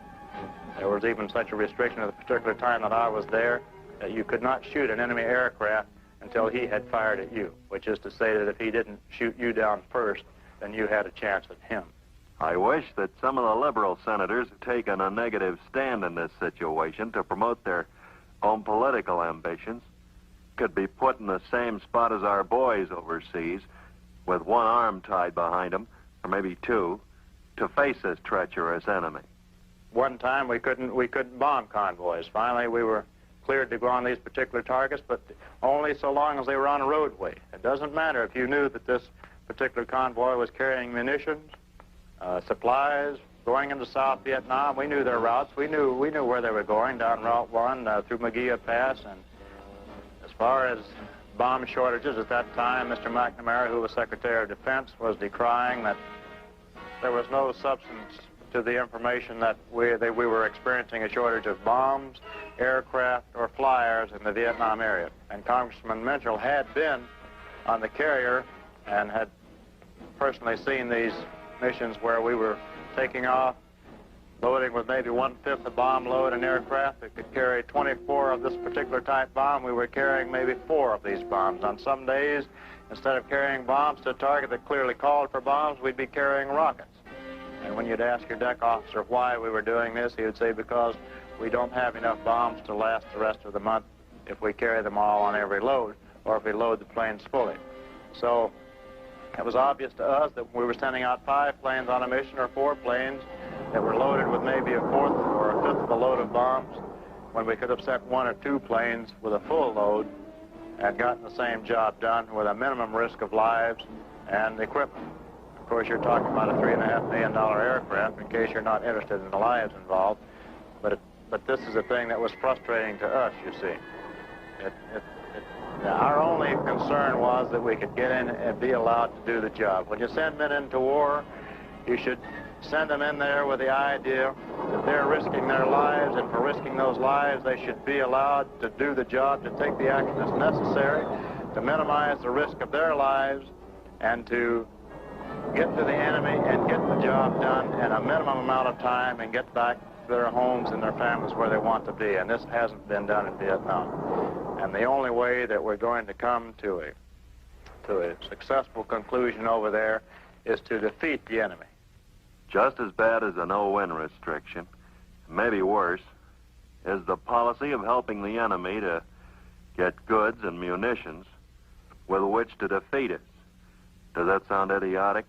There was even such a restriction at the particular time that I was there that you could not shoot an enemy aircraft until he had fired at you, which is to say that if he didn't shoot you down first, then you had a chance at him. I wish that some of the liberal senators had taken a negative stand in this situation to promote their own political ambitions. Could be put in the same spot as our boys overseas, with one arm tied behind them, or maybe 2, to face this treacherous enemy. One time we couldn't bomb convoys. Finally, we were cleared to go on these particular targets, but only so long as they were on a roadway. It doesn't matter if you knew that this particular convoy was carrying munitions, supplies, going into South Vietnam. We knew their routes. We knew where they were going, down Route 1 through Magia Pass. And as far as bomb shortages at that time, Mr. McNamara, who was Secretary of Defense, was decrying that there was no substance to the information that we were experiencing a shortage of bombs, aircraft, or flyers in the Vietnam area. And Congressman Mitchell had been on the carrier and had personally seen these missions where we were taking off, loading with maybe 1/5 the bomb load an aircraft. It could carry 24 of this particular type bomb. We were carrying maybe 4 of these bombs. On some days, instead of carrying bombs to a target that clearly called for bombs, we'd be carrying rockets. And when you'd ask your deck officer why we were doing this, he would say, because we don't have enough bombs to last the rest of the month if we carry them all on every load, or if we load the planes fully. So it was obvious to us that we were sending out 5 planes on a mission, or 4 planes that were loaded with maybe 1/4 or 1/5 of a load of bombs, when we could have sent 1 or 2 planes with a full load and gotten the same job done with a minimum risk of lives and equipment. Of course, you're talking about a $3.5 million aircraft, in case you're not interested in the lives involved. But this is a thing that was frustrating to us, you see. Our only concern was that we could get in and be allowed to do the job. When you send men into war, you should send them in there with the idea that they're risking their lives, and for risking those lives, they should be allowed to do the job, to take the action that's necessary to minimize the risk of their lives and to get to the enemy and get the job done in a minimum amount of time and get back to their homes and their families where they want to be. And this hasn't been done in Vietnam. And the only way that we're going to come to a successful conclusion over there is to defeat the enemy. Just as bad as a no-win restriction, maybe worse, is the policy of helping the enemy to get goods and munitions with which to defeat us. Does that sound idiotic?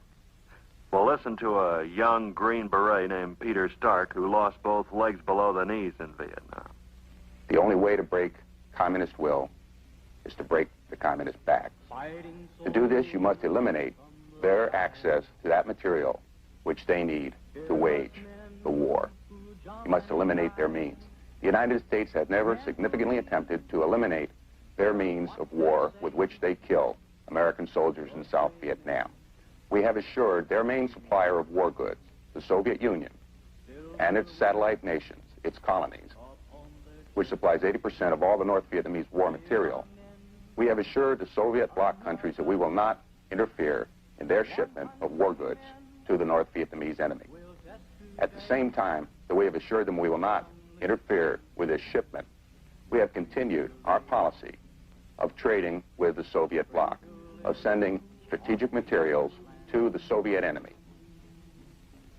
Well, listen to a young Green Beret named Peter Stark who lost both legs below the knees in Vietnam. The only way to break communist will is to break the communist back. To do this, you must eliminate their access to that material which they need to wage the war. You must eliminate their means. The United States has never significantly attempted to eliminate their means of war with which they kill American soldiers in South Vietnam. We have assured their main supplier of war goods, the Soviet Union, and its satellite nations, its colonies, which supplies 80% of all the North Vietnamese war material. We have assured the Soviet bloc countries that we will not interfere in their shipment of war goods to the North Vietnamese enemy. At the same time that we have assured them we will not interfere with this shipment, we have continued our policy of trading with the Soviet bloc. of sending strategic materials to the Soviet enemy.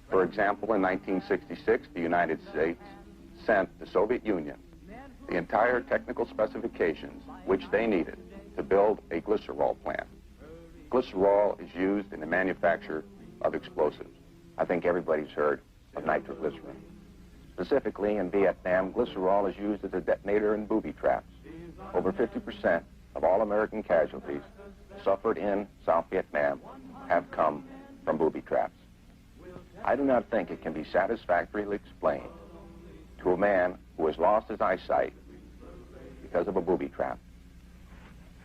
For example, in 1966, the United States sent the Soviet Union the entire technical specifications which they needed to build a glycerol plant. Glycerol is used in the manufacture of explosives. I think everybody's heard of nitroglycerin. Specifically in Vietnam, glycerol is used as a detonator in booby traps. Over 50% of all American casualties suffered in South Vietnam have come from booby traps. I do not think it can be satisfactorily explained to a man who has lost his eyesight because of a booby trap,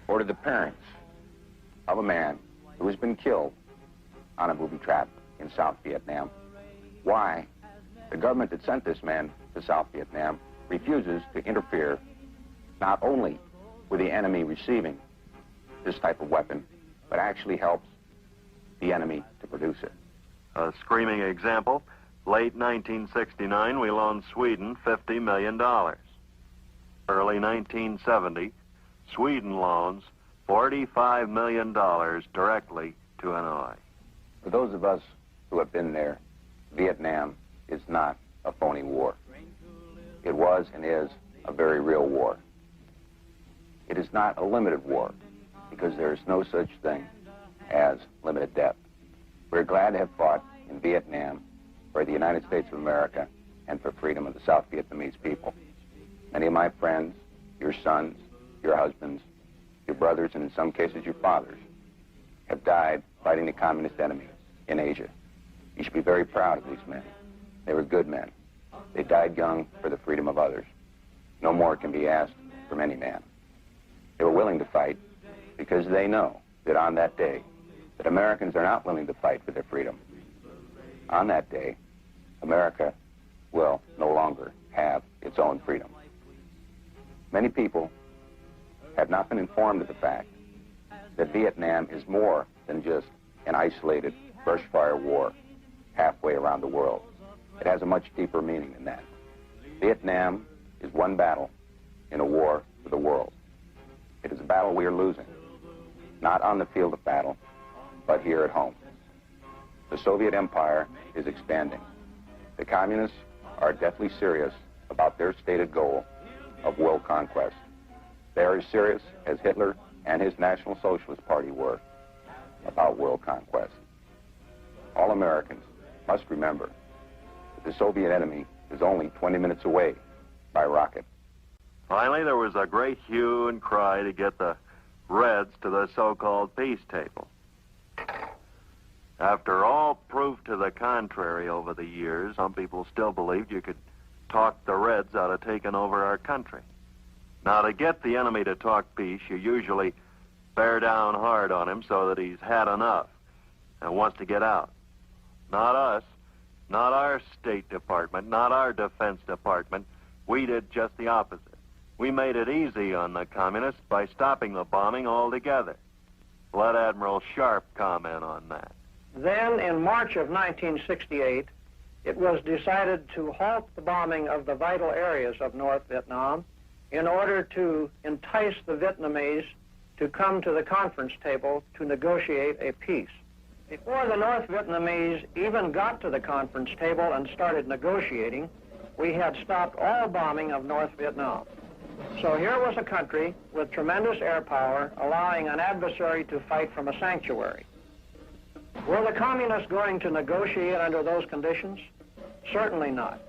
or to the parents of a man who has been killed on a booby trap in South Vietnam, why the government that sent this man to South Vietnam refuses to interfere not only with the enemy receiving this type of weapon, but actually helps the enemy to produce it. A screaming example, late 1969, we loaned Sweden $50 million. Early 1970, Sweden loans $45 million directly to Hanoi. For those of us who have been there, Vietnam is not a phony war. It was and is a very real war. It is not a limited war, because there is no such thing as limited death. We're glad to have fought in Vietnam for the United States of America and for freedom of the South Vietnamese people. Many of my friends, your sons, your husbands, your brothers, and in some cases your fathers, have died fighting the communist enemy in Asia. You should be very proud of these men. They were good men. They died young for the freedom of others. No more can be asked from any man. They were willing to fight because they know that on that day, that Americans are not willing to fight for their freedom. On that day, America will no longer have its own freedom. Many people have not been informed of the fact that Vietnam is more than just an isolated brush fire war halfway around the world. It has a much deeper meaning than that. Vietnam is one battle in a war for the world. It is a battle we are losing, not on the field of battle, but here at home. The Soviet Empire is expanding. The communists are deathly serious about their stated goal of world conquest. They are as serious as Hitler and his National Socialist Party were about world conquest. All Americans must remember that the Soviet enemy is only 20 minutes away by rocket. Finally, there was a great hue and cry to get the Reds to the so-called peace table. After all proof to the contrary over the years, some people still believed you could talk the Reds out of taking over our country. Now, to get the enemy to talk peace, you usually bear down hard on him so that he's had enough and wants to get out. Not us, not our State Department, not our Defense Department. We did just the opposite. We made it easy on the communists by stopping the bombing altogether. Let Admiral Sharp comment on that. Then, in March of 1968, it was decided to halt the bombing of the vital areas of North Vietnam in order to entice the Vietnamese to come to the conference table to negotiate a peace. Before the North Vietnamese even got to the conference table and started negotiating, we had stopped all bombing of North Vietnam. So here was a country with tremendous air power allowing an adversary to fight from a sanctuary. Were the communists going to negotiate under those conditions? Certainly not.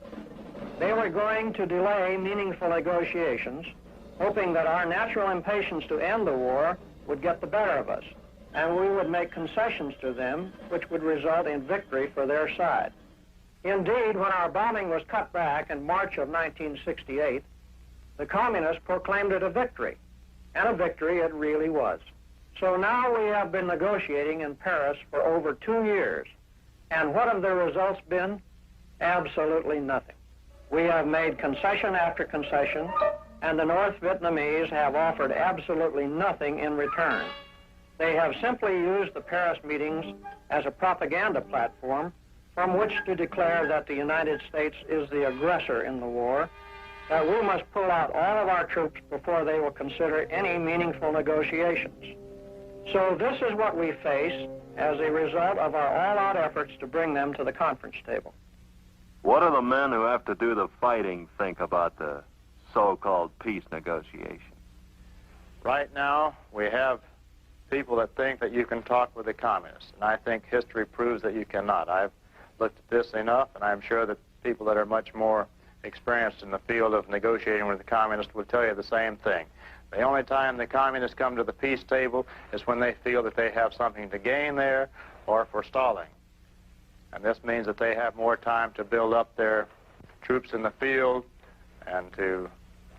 They were going to delay meaningful negotiations, hoping that our natural impatience to end the war would get the better of us, and we would make concessions to them, which would result in victory for their side. Indeed, when our bombing was cut back in March of 1968, the communists proclaimed it a victory, and a victory it really was. So now we have been negotiating in Paris for over 2 years, and what have the results been? Absolutely nothing. We have made concession after concession, and the North Vietnamese have offered absolutely nothing in return. They have simply used the Paris meetings as a propaganda platform from which to declare that the United States is the aggressor in the war, that we must pull out all of our troops before they will consider any meaningful negotiations. So this is what we face as a result of our all-out efforts to bring them to the conference table. What do the men who have to do the fighting think about the so-called peace negotiations? Right now, we have people that think that you can talk with the communists, and I think history proves that you cannot. I've looked at this enough, and I'm sure that people that are much more experienced in the field of negotiating with the communists will tell you the same thing. The only time the communists come to the peace table is when they feel that they have something to gain there or for stalling. And this means that they have more time to build up their troops in the field and to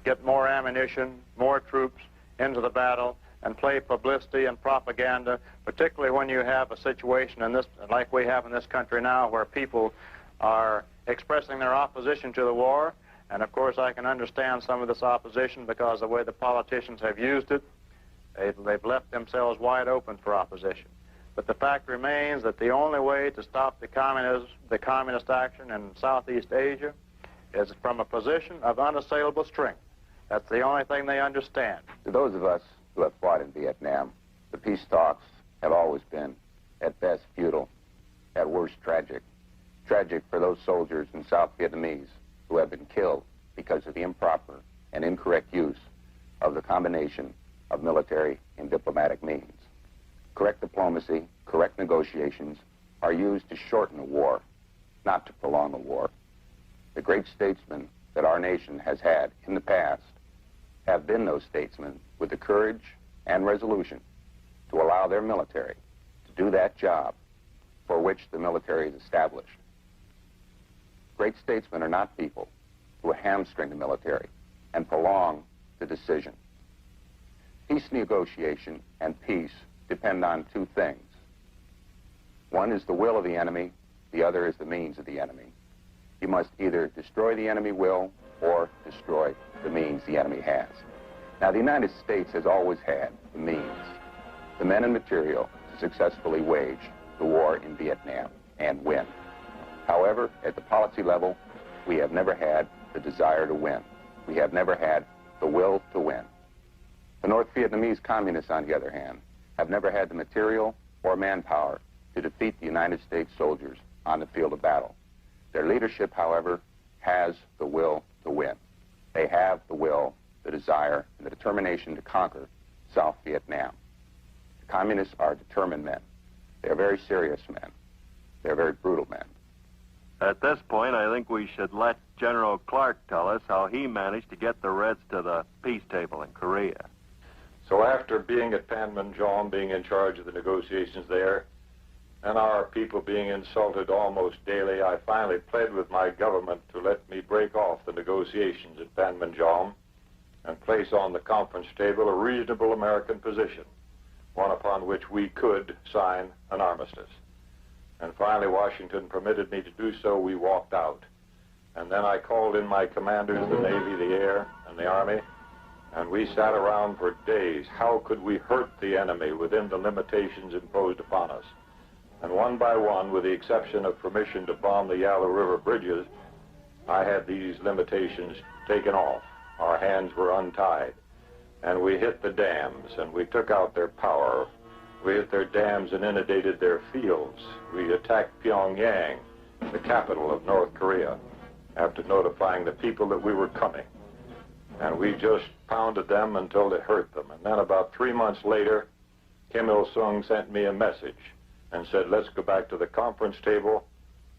get more ammunition, more troops into the battle, and play publicity and propaganda, particularly when you have a situation in this, like we have in this country now, where people are expressing their opposition to the war. And of course, I can understand some of this opposition because the way the politicians have used it, they've left themselves wide open for opposition. But the fact remains that the only way to stop the communist action in Southeast Asia is from a position of unassailable strength. That's the only thing they understand. To those of us who have fought in Vietnam, the peace talks have always been, at best, futile, at worst, tragic. Tragic for those soldiers and South Vietnamese who have been killed because of the improper and incorrect use of the combination of military and diplomatic means. Correct diplomacy, correct negotiations are used to shorten a war, not to prolong a war. The great statesmen that our nation has had in the past have been those statesmen with the courage and resolution to allow their military to do that job for which the military is established. Great statesmen are not people who hamstring the military and prolong the decision. Peace negotiation and peace depend on two things. One is the will of the enemy, the other is the means of the enemy. You must either destroy the enemy will or destroy the means the enemy has. Now, the United States has always had the means, the men and material to successfully wage the war in Vietnam and win. However, at the policy level, we have never had the desire to win. We have never had the will to win. The North Vietnamese communists, on the other hand, have never had the material or manpower to defeat the United States soldiers on the field of battle. Their leadership, however, has the will to win. They have the will, the desire, and the determination to conquer South Vietnam. The communists are determined men. They're very serious men. They're very brutal men. At this point, I think we should let General Clark tell us how he managed to get the Reds to the peace table in Korea. So after being at Panmunjom, being in charge of the negotiations there, and our people being insulted almost daily, I finally pled with my government to let me break off the negotiations at Panmunjom and place on the conference table a reasonable American position, one upon which we could sign an armistice. And finally, Washington permitted me to do so. We walked out. And then I called in my commanders, the Navy, the Air, and the Army, and we sat around for days. How could we hurt the enemy within the limitations imposed upon us? And one by one, with the exception of permission to bomb the Yalu River bridges, I had these limitations taken off. Our hands were untied. And we hit the dams, and we took out their power. We hit their dams and inundated their fields. We attacked Pyongyang, the capital of North Korea, after notifying the people that we were coming. And we just pounded them until it hurt them. And then about 3 months later, Kim Il-sung sent me a message and said, let's go back to the conference table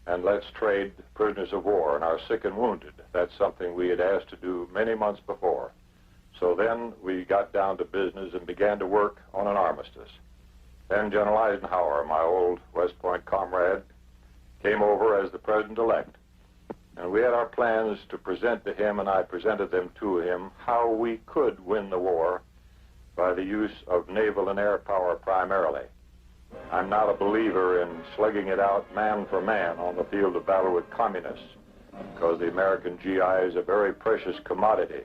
and let's trade prisoners of war and our sick and wounded. That's something we had asked to do many months before. So then we got down to business and began to work on an armistice. Then General Eisenhower, my old West Point comrade, came over as the president-elect. And we had our plans to present to him, and I presented them to him, how we could win the war by the use of naval and air power primarily. I'm not a believer in slugging it out man for man on the field of battle with communists, because the American GI is a very precious commodity,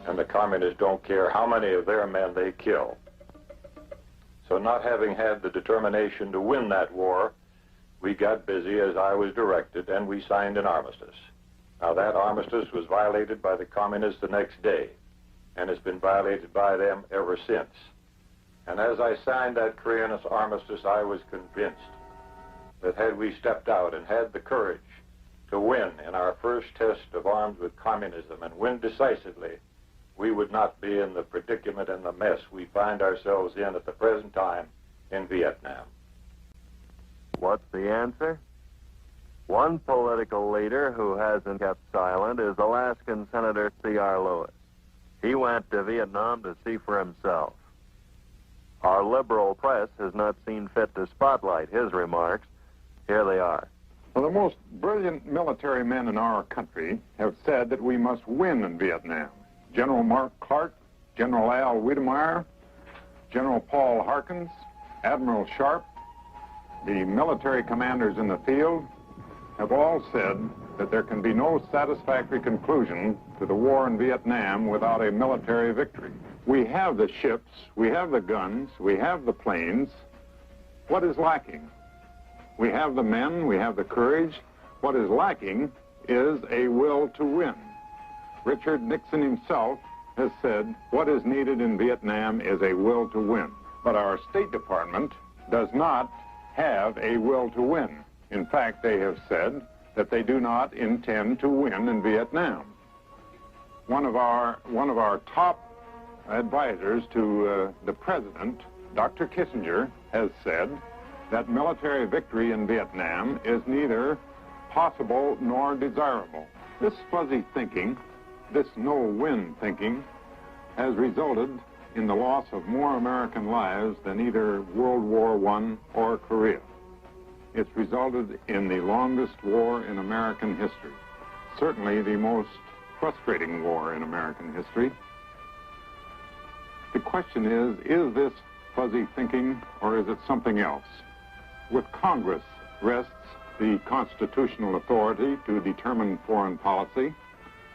and the communists don't care how many of their men they kill. So not having had the determination to win that war, we got busy as I was directed, and we signed an armistice. Now that armistice was violated by the communists the next day, and has been violated by them ever since. And as I signed that Korean armistice, I was convinced that had we stepped out and had the courage to win in our first test of arms with communism and win decisively, we would not be in the predicament and the mess we find ourselves in at the present time in Vietnam. What's the answer? One political leader who hasn't kept silent is Alaskan Senator C.R. Lewis. He went to Vietnam to see for himself. Our liberal press has not seen fit to spotlight his remarks. Here they are. Well, the most brilliant military men in our country have said that we must win in Vietnam. General Mark Clark, General Al Wiedemeyer, General Paul Harkins, Admiral Sharp, the military commanders in the field have all said that there can be no satisfactory conclusion to the war in Vietnam without a military victory. We have the ships, we have the guns, we have the planes. What is lacking? We have the men, we have the courage. What is lacking is a will to win. Richard Nixon himself has said what is needed in Vietnam is a will to win. But our State Department does not have a will to win. In fact, they have said that they do not intend to win in Vietnam. One of our top advisors to the president, Dr. Kissinger, has said that military victory in Vietnam is neither possible nor desirable. This fuzzy thinking, this no-win thinking, has resulted in the loss of more American lives than either World War I or Korea. It's resulted in the longest war in American history, certainly the most frustrating war in American history. The question is this fuzzy thinking or is it something else? With Congress rests the constitutional authority to determine foreign policy.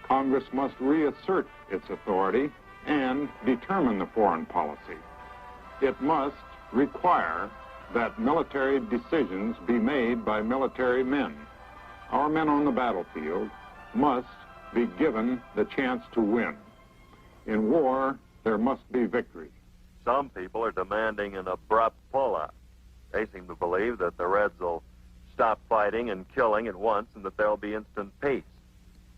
Congress must reassert its authority and determine the foreign policy. It must require that military decisions be made by military men. Our men on the battlefield must be given the chance to win. In war, there must be victory. Some people are demanding an abrupt pullout. They seem to believe that the Reds will stop fighting and killing at once and that there will be instant peace.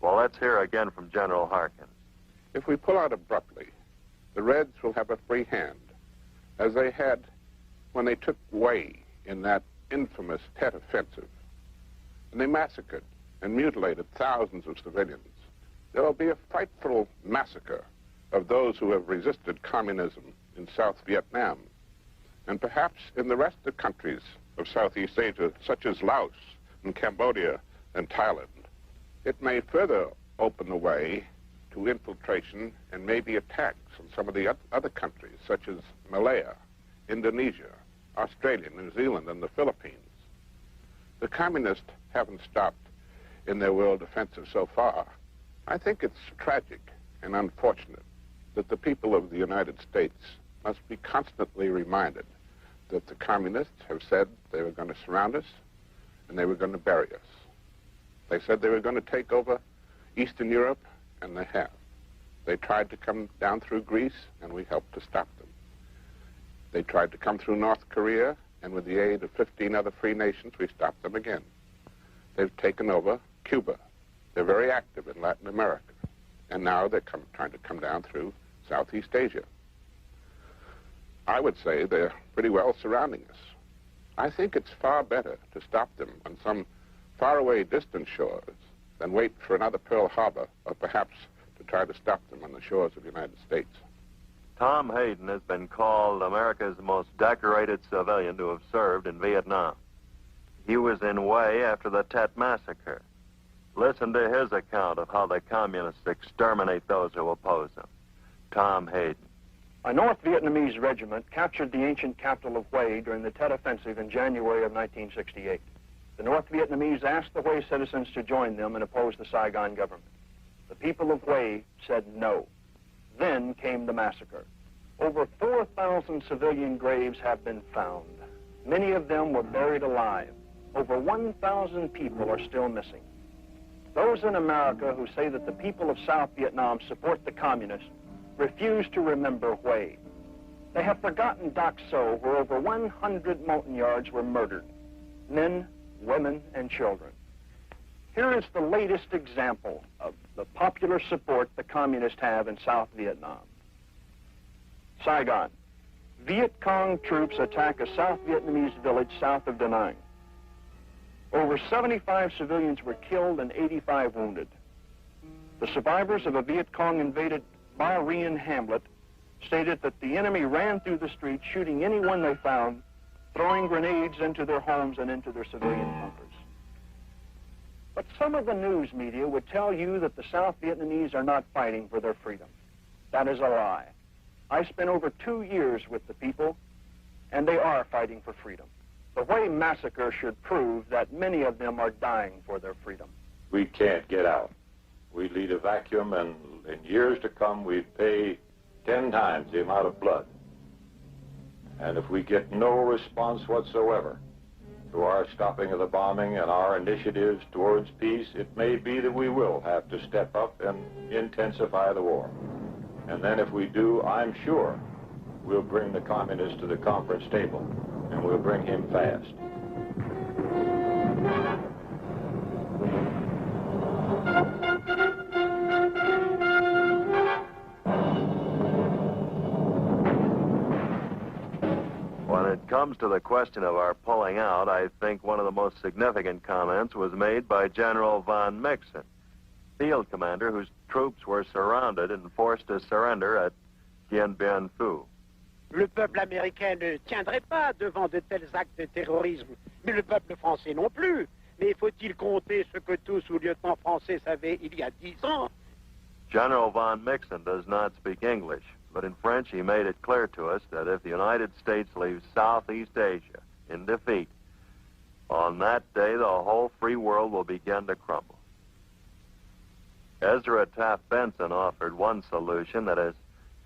Well, let's hear again from General Harkins. If we pull out abruptly, the Reds will have a free hand, as they had when they took Hue in that infamous Tet Offensive. And they massacred and mutilated thousands of civilians. There will be a frightful massacre of those who have resisted communism in South Vietnam, and perhaps in the rest of countries of Southeast Asia, such as Laos and Cambodia and Thailand. It may further open the way to infiltration and maybe attacks on some of the other countries, such as Malaya, Indonesia, Australia, New Zealand, and the Philippines. The communists haven't stopped in their world offensive so far. I think it's tragic and unfortunate that the people of the United States must be constantly reminded that the communists have said they were going to surround us and they were going to bury us. They said they were going to take over Eastern Europe, and they have. They tried to come down through Greece, and we helped to stop them. They tried to come through North Korea, and with the aid of 15 other free nations, we stopped them again. They've taken over Cuba. They're very active in Latin America, and now they're trying to come down through Southeast Asia. I would say they're pretty well surrounding us. I think it's far better to stop them on some faraway distant shores than wait for another Pearl Harbor, or perhaps to try to stop them on the shores of the United States. Tom Hayden has been called America's most decorated civilian to have served in Vietnam. He was in Hue after the Tet Massacre. Listen to his account of how the communists exterminate those who oppose them. Tom Hayden. A North Vietnamese regiment captured the ancient capital of Hue during the Tet Offensive in January of 1968. The North Vietnamese asked the Hue citizens to join them and oppose the Saigon government. The people of Hue said no. Then came the massacre. Over 4,000 civilian graves have been found. Many of them were buried alive. Over 1,000 people are still missing. Those in America who say that the people of South Vietnam support the communists refuse to remember Hue. They have forgotten Dak So, where over 100 Montagnards were murdered, men, women, and children. Here is the latest example of the popular support the communists have in South Vietnam. Saigon. Viet Cong troops attack a South Vietnamese village south of Da Nang. Over 75 civilians were killed and 85 wounded. The survivors of a Viet Cong invaded Ba Rien hamlet stated that the enemy ran through the streets shooting anyone they found, throwing grenades into their homes and into their civilian bunkers. But some of the news media would tell you that the South Vietnamese are not fighting for their freedom. That is a lie. I spent over 2 years with the people, and they are fighting for freedom. The Hue massacre should prove that many of them are dying for their freedom. We can't get out. We lead a vacuum, and in years to come, we pay 10 times the amount of blood. And if we get no response whatsoever to our stopping of the bombing and our initiatives towards peace, it may be that we will have to step up and intensify the war. And then if we do, I'm sure we'll bring the communists to the conference table, and we'll bring him fast. When it comes to the question of our pulling out, I think one of the most significant comments was made by General von Mixon, field commander whose troops were surrounded and forced to surrender at Dien Bien Phu. Le peuple américain ne tiendrait pas devant de tels actes de terrorisme, mais le peuple français non plus. Mais faut-il compter ce que tous sous-lieutenants français savaient il y a 10 ans? General von Mixon does not speak English, but in French he made it clear to us that if the United States leaves Southeast Asia in defeat, on that day the whole free world will begin to crumble. Ezra Taft Benson offered one solution that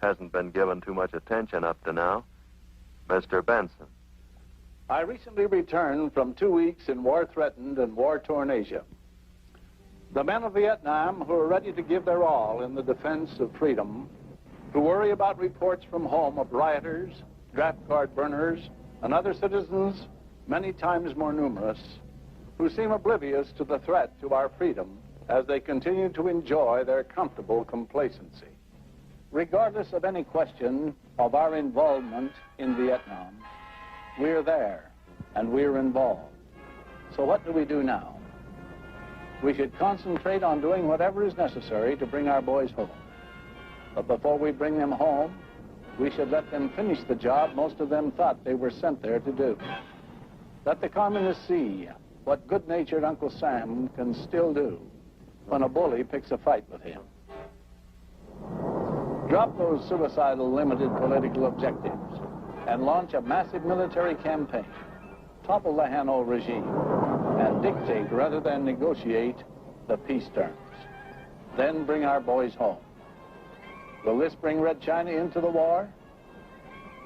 hasn't been given too much attention up to now. Mr. Benson. I recently returned from 2 weeks in war-threatened and war-torn Asia. The men of Vietnam who are ready to give their all in the defense of freedom, who worry about reports from home of rioters, draft card burners, and other citizens many times more numerous, who seem oblivious to the threat to our freedom as they continue to enjoy their comfortable complacency. Regardless of any question of our involvement in Vietnam, we're there and we're involved. So what do we do now? We should concentrate on doing whatever is necessary to bring our boys home. But before we bring them home, we should let them finish the job most of them thought they were sent there to do. Let the communists see what good-natured Uncle Sam can still do when a bully picks a fight with him. Drop those suicidal, limited political objectives and launch a massive military campaign. Topple the Hanoi regime and dictate rather than negotiate the peace terms. Then bring our boys home. Will this bring Red China into the war?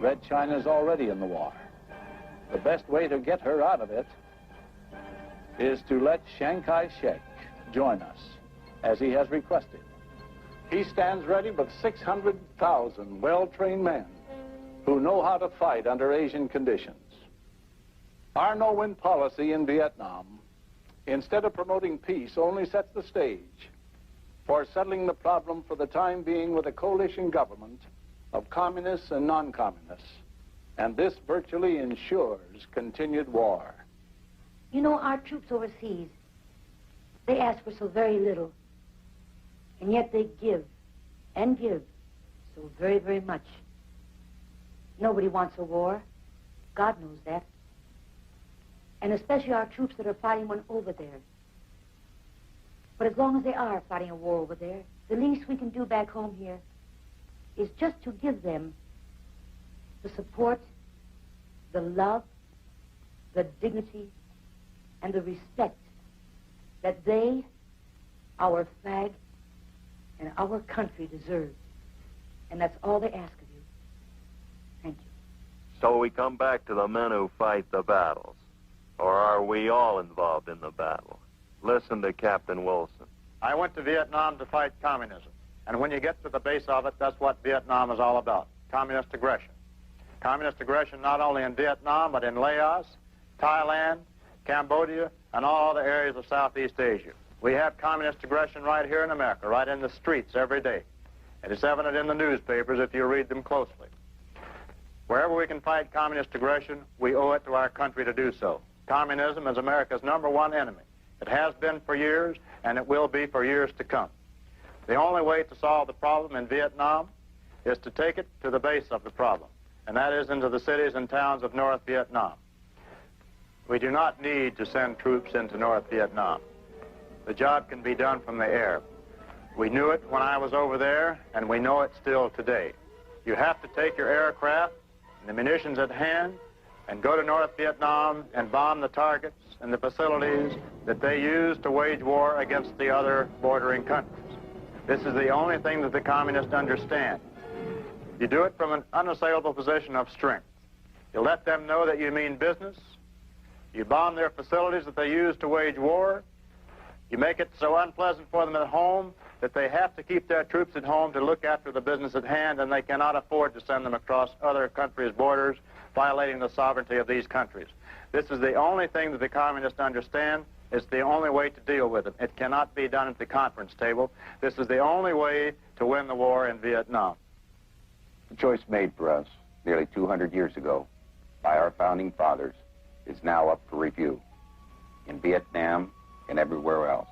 Red China's already in the war. The best way to get her out of it is to let Chiang Kai-shek join us, as he has requested. He stands ready with 600,000 well-trained men who know how to fight under Asian conditions. Our no-win policy in Vietnam, instead of promoting peace, only sets the stage for settling the problem for the time being with a coalition government of communists and non-communists. And this virtually ensures continued war. You know, our troops overseas, they ask for so very little. And yet they give and give so very, very much. Nobody wants a war. God knows that. And especially our troops that are fighting one over there. But as long as they are fighting a war over there, the least we can do back home here is just to give them the support, the love, the dignity, and the respect that they, our flag, and our country deserve. And that's all they ask of you. Thank you. So we come back to the men who fight the battles. Or are we all involved in the battle? Listen to Captain Wilson. I went to Vietnam to fight communism. And when you get to the base of it, that's what Vietnam is all about. Communist aggression. Communist aggression not only in Vietnam, but in Laos, Thailand, Cambodia, and all other areas of Southeast Asia. We have communist aggression right here in America, right in the streets every day. And it's evident in the newspapers if you read them closely. Wherever we can fight communist aggression, we owe it to our country to do so. Communism is America's #1 enemy. It has been for years, and it will be for years to come. The only way to solve the problem in Vietnam is to take it to the base of the problem, and that is into the cities and towns of North Vietnam. We do not need to send troops into North Vietnam. The job can be done from the air. We knew it when I was over there, and we know it still today. You have to take your aircraft and the munitions at hand and go to North Vietnam and bomb the targets and the facilities that they use to wage war against the other bordering countries. This is the only thing that the communists understand. You do it from an unassailable position of strength. You let them know that you mean business. You bomb their facilities that they use to wage war. You make it so unpleasant for them at home that they have to keep their troops at home to look after the business at hand, and they cannot afford to send them across other countries' borders, violating the sovereignty of these countries. This is the only thing that the communists understand. It's the only way to deal with it. It cannot be done at the conference table. This is the only way to win the war in Vietnam. The choice made for us nearly 200 years ago by our founding fathers is now up for review in Vietnam and everywhere else,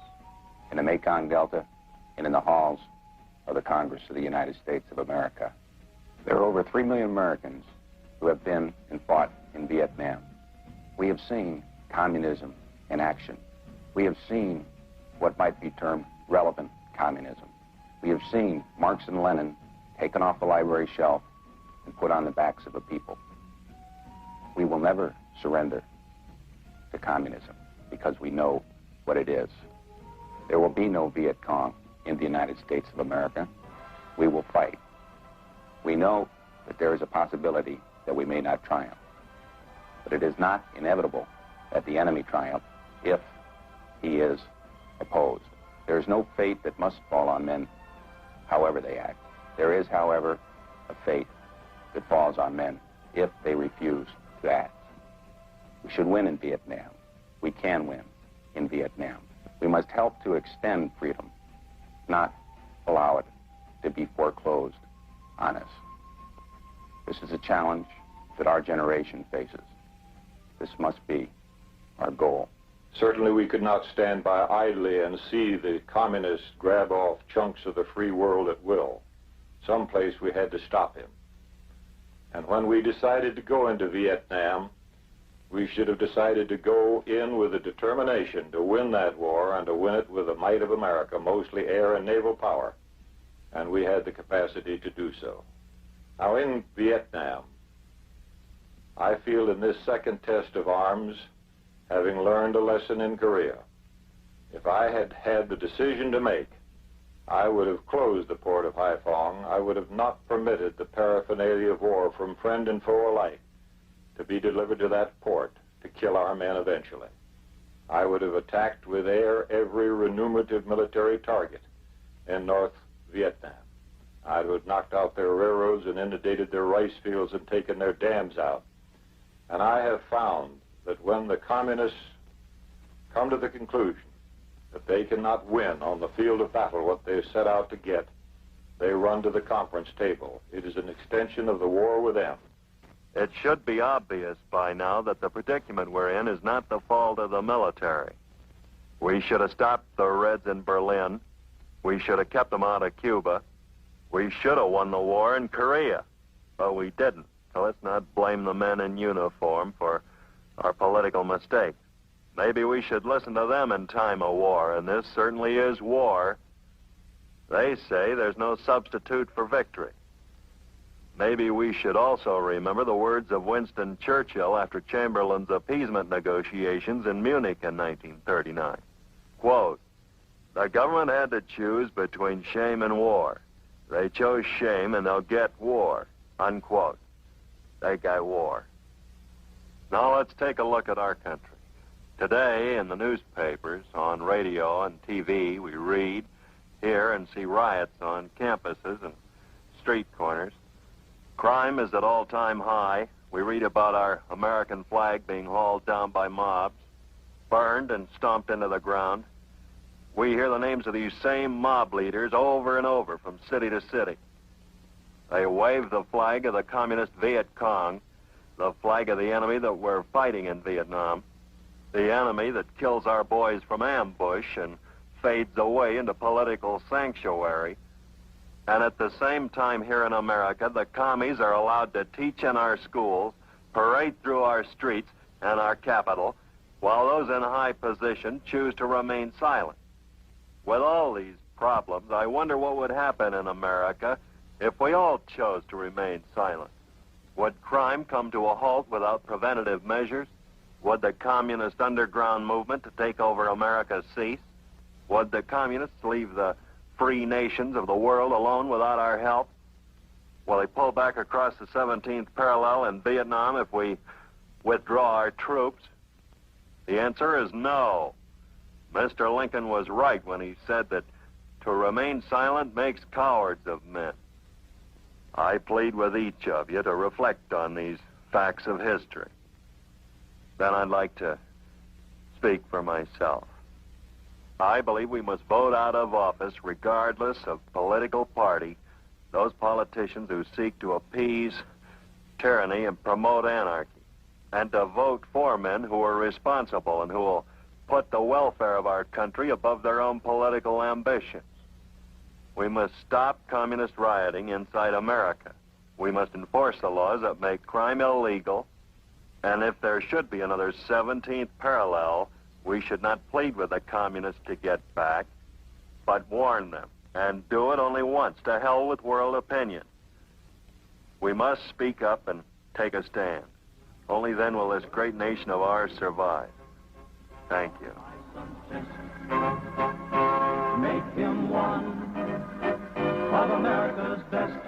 in the Mekong Delta and in the halls of the Congress of the United States of America. There are over 3 million Americans who have been and fought in Vietnam. We have seen communism in action. We have seen what might be termed relevant communism. We have seen Marx and Lenin taken off the library shelf and put on the backs of a people. We will never surrender to communism because we know what it is. There will be no Viet Cong in the United States of America. We will fight. We know that there is a possibility that we may not triumph, but it is not inevitable that the enemy triumph if he is opposed. There is no fate that must fall on men however they act. There is, however, a fate that falls on men if they refuse to act. We should win in Vietnam. We can win in Vietnam. We must help to extend freedom, not allow it to be foreclosed on us. This is a challenge that our generation faces. This must be our goal. Certainly we could not stand by idly and see the communists grab off chunks of the free world at will. Someplace we had to stop him. And when we decided to go into Vietnam, we should have decided to go in with a determination to win that war and to win it with the might of America, mostly air and naval power. And we had the capacity to do so. Now in Vietnam, I feel in this second test of arms, having learned a lesson in Korea, if I had had the decision to make, I would have closed the port of Haiphong. I would have not permitted the paraphernalia of war from friend and foe alike to be delivered to that port to kill our men eventually. I would have attacked with air every remunerative military target in North Vietnam. I would have knocked out their railroads and inundated their rice fields and taken their dams out. And I have found that when the communists come to the conclusion that they cannot win on the field of battle what they set out to get, they run to the conference table. It is an extension of the war with them. It should be obvious by now that the predicament we're in is not the fault of the military. We should have stopped the Reds in Berlin. We should have kept them out of Cuba. We should have won the war in Korea, but we didn't. So let's not blame the men in uniform for our political mistakes. Maybe we should listen to them in time of war, and this certainly is war. They say there's no substitute for victory. Maybe we should also remember the words of Winston Churchill after Chamberlain's appeasement negotiations in Munich in 1939. Quote, "The government had to choose between shame and war. They chose shame and they'll get war." Unquote. They got war. Now let's take a look at our country. Today in the newspapers, on radio and TV, we read, hear, and see riots on campuses and street corners. Crime is at all-time high. We read about our American flag being hauled down by mobs, burned and stomped into the ground. We hear the names of these same mob leaders over and over from city to city. They wave the flag of the communist Viet Cong, the flag of the enemy that we're fighting in Vietnam, the enemy that kills our boys from ambush and fades away into political sanctuary. And at the same time here in America, the commies are allowed to teach in our schools, parade through our streets and our capital, while those in high position choose to remain silent. With all these problems, I wonder what would happen in America if we all chose to remain silent. Would crime come to a halt without preventative measures? Would the communist underground movement to take over America cease? Would the communists leave the free nations of the world alone without our help? Will they pull back across the 17th parallel in Vietnam if we withdraw our troops? The answer is no. Mr. Lincoln was right when he said that to remain silent makes cowards of men. I plead with each of you to reflect on these facts of history. Then I'd like to speak for myself. I believe we must vote out of office, regardless of political party, those politicians who seek to appease tyranny and promote anarchy, and to vote for men who are responsible and who will put the welfare of our country above their own political ambitions. We must stop communist rioting inside America. We must enforce the laws that make crime illegal, and if there should be another 17th parallel, we should not plead with the communists to get back, but warn them, and do it only once. To hell with world opinion. We must speak up and take a stand. Only then will this great nation of ours survive. Thank you. Make him one of America's best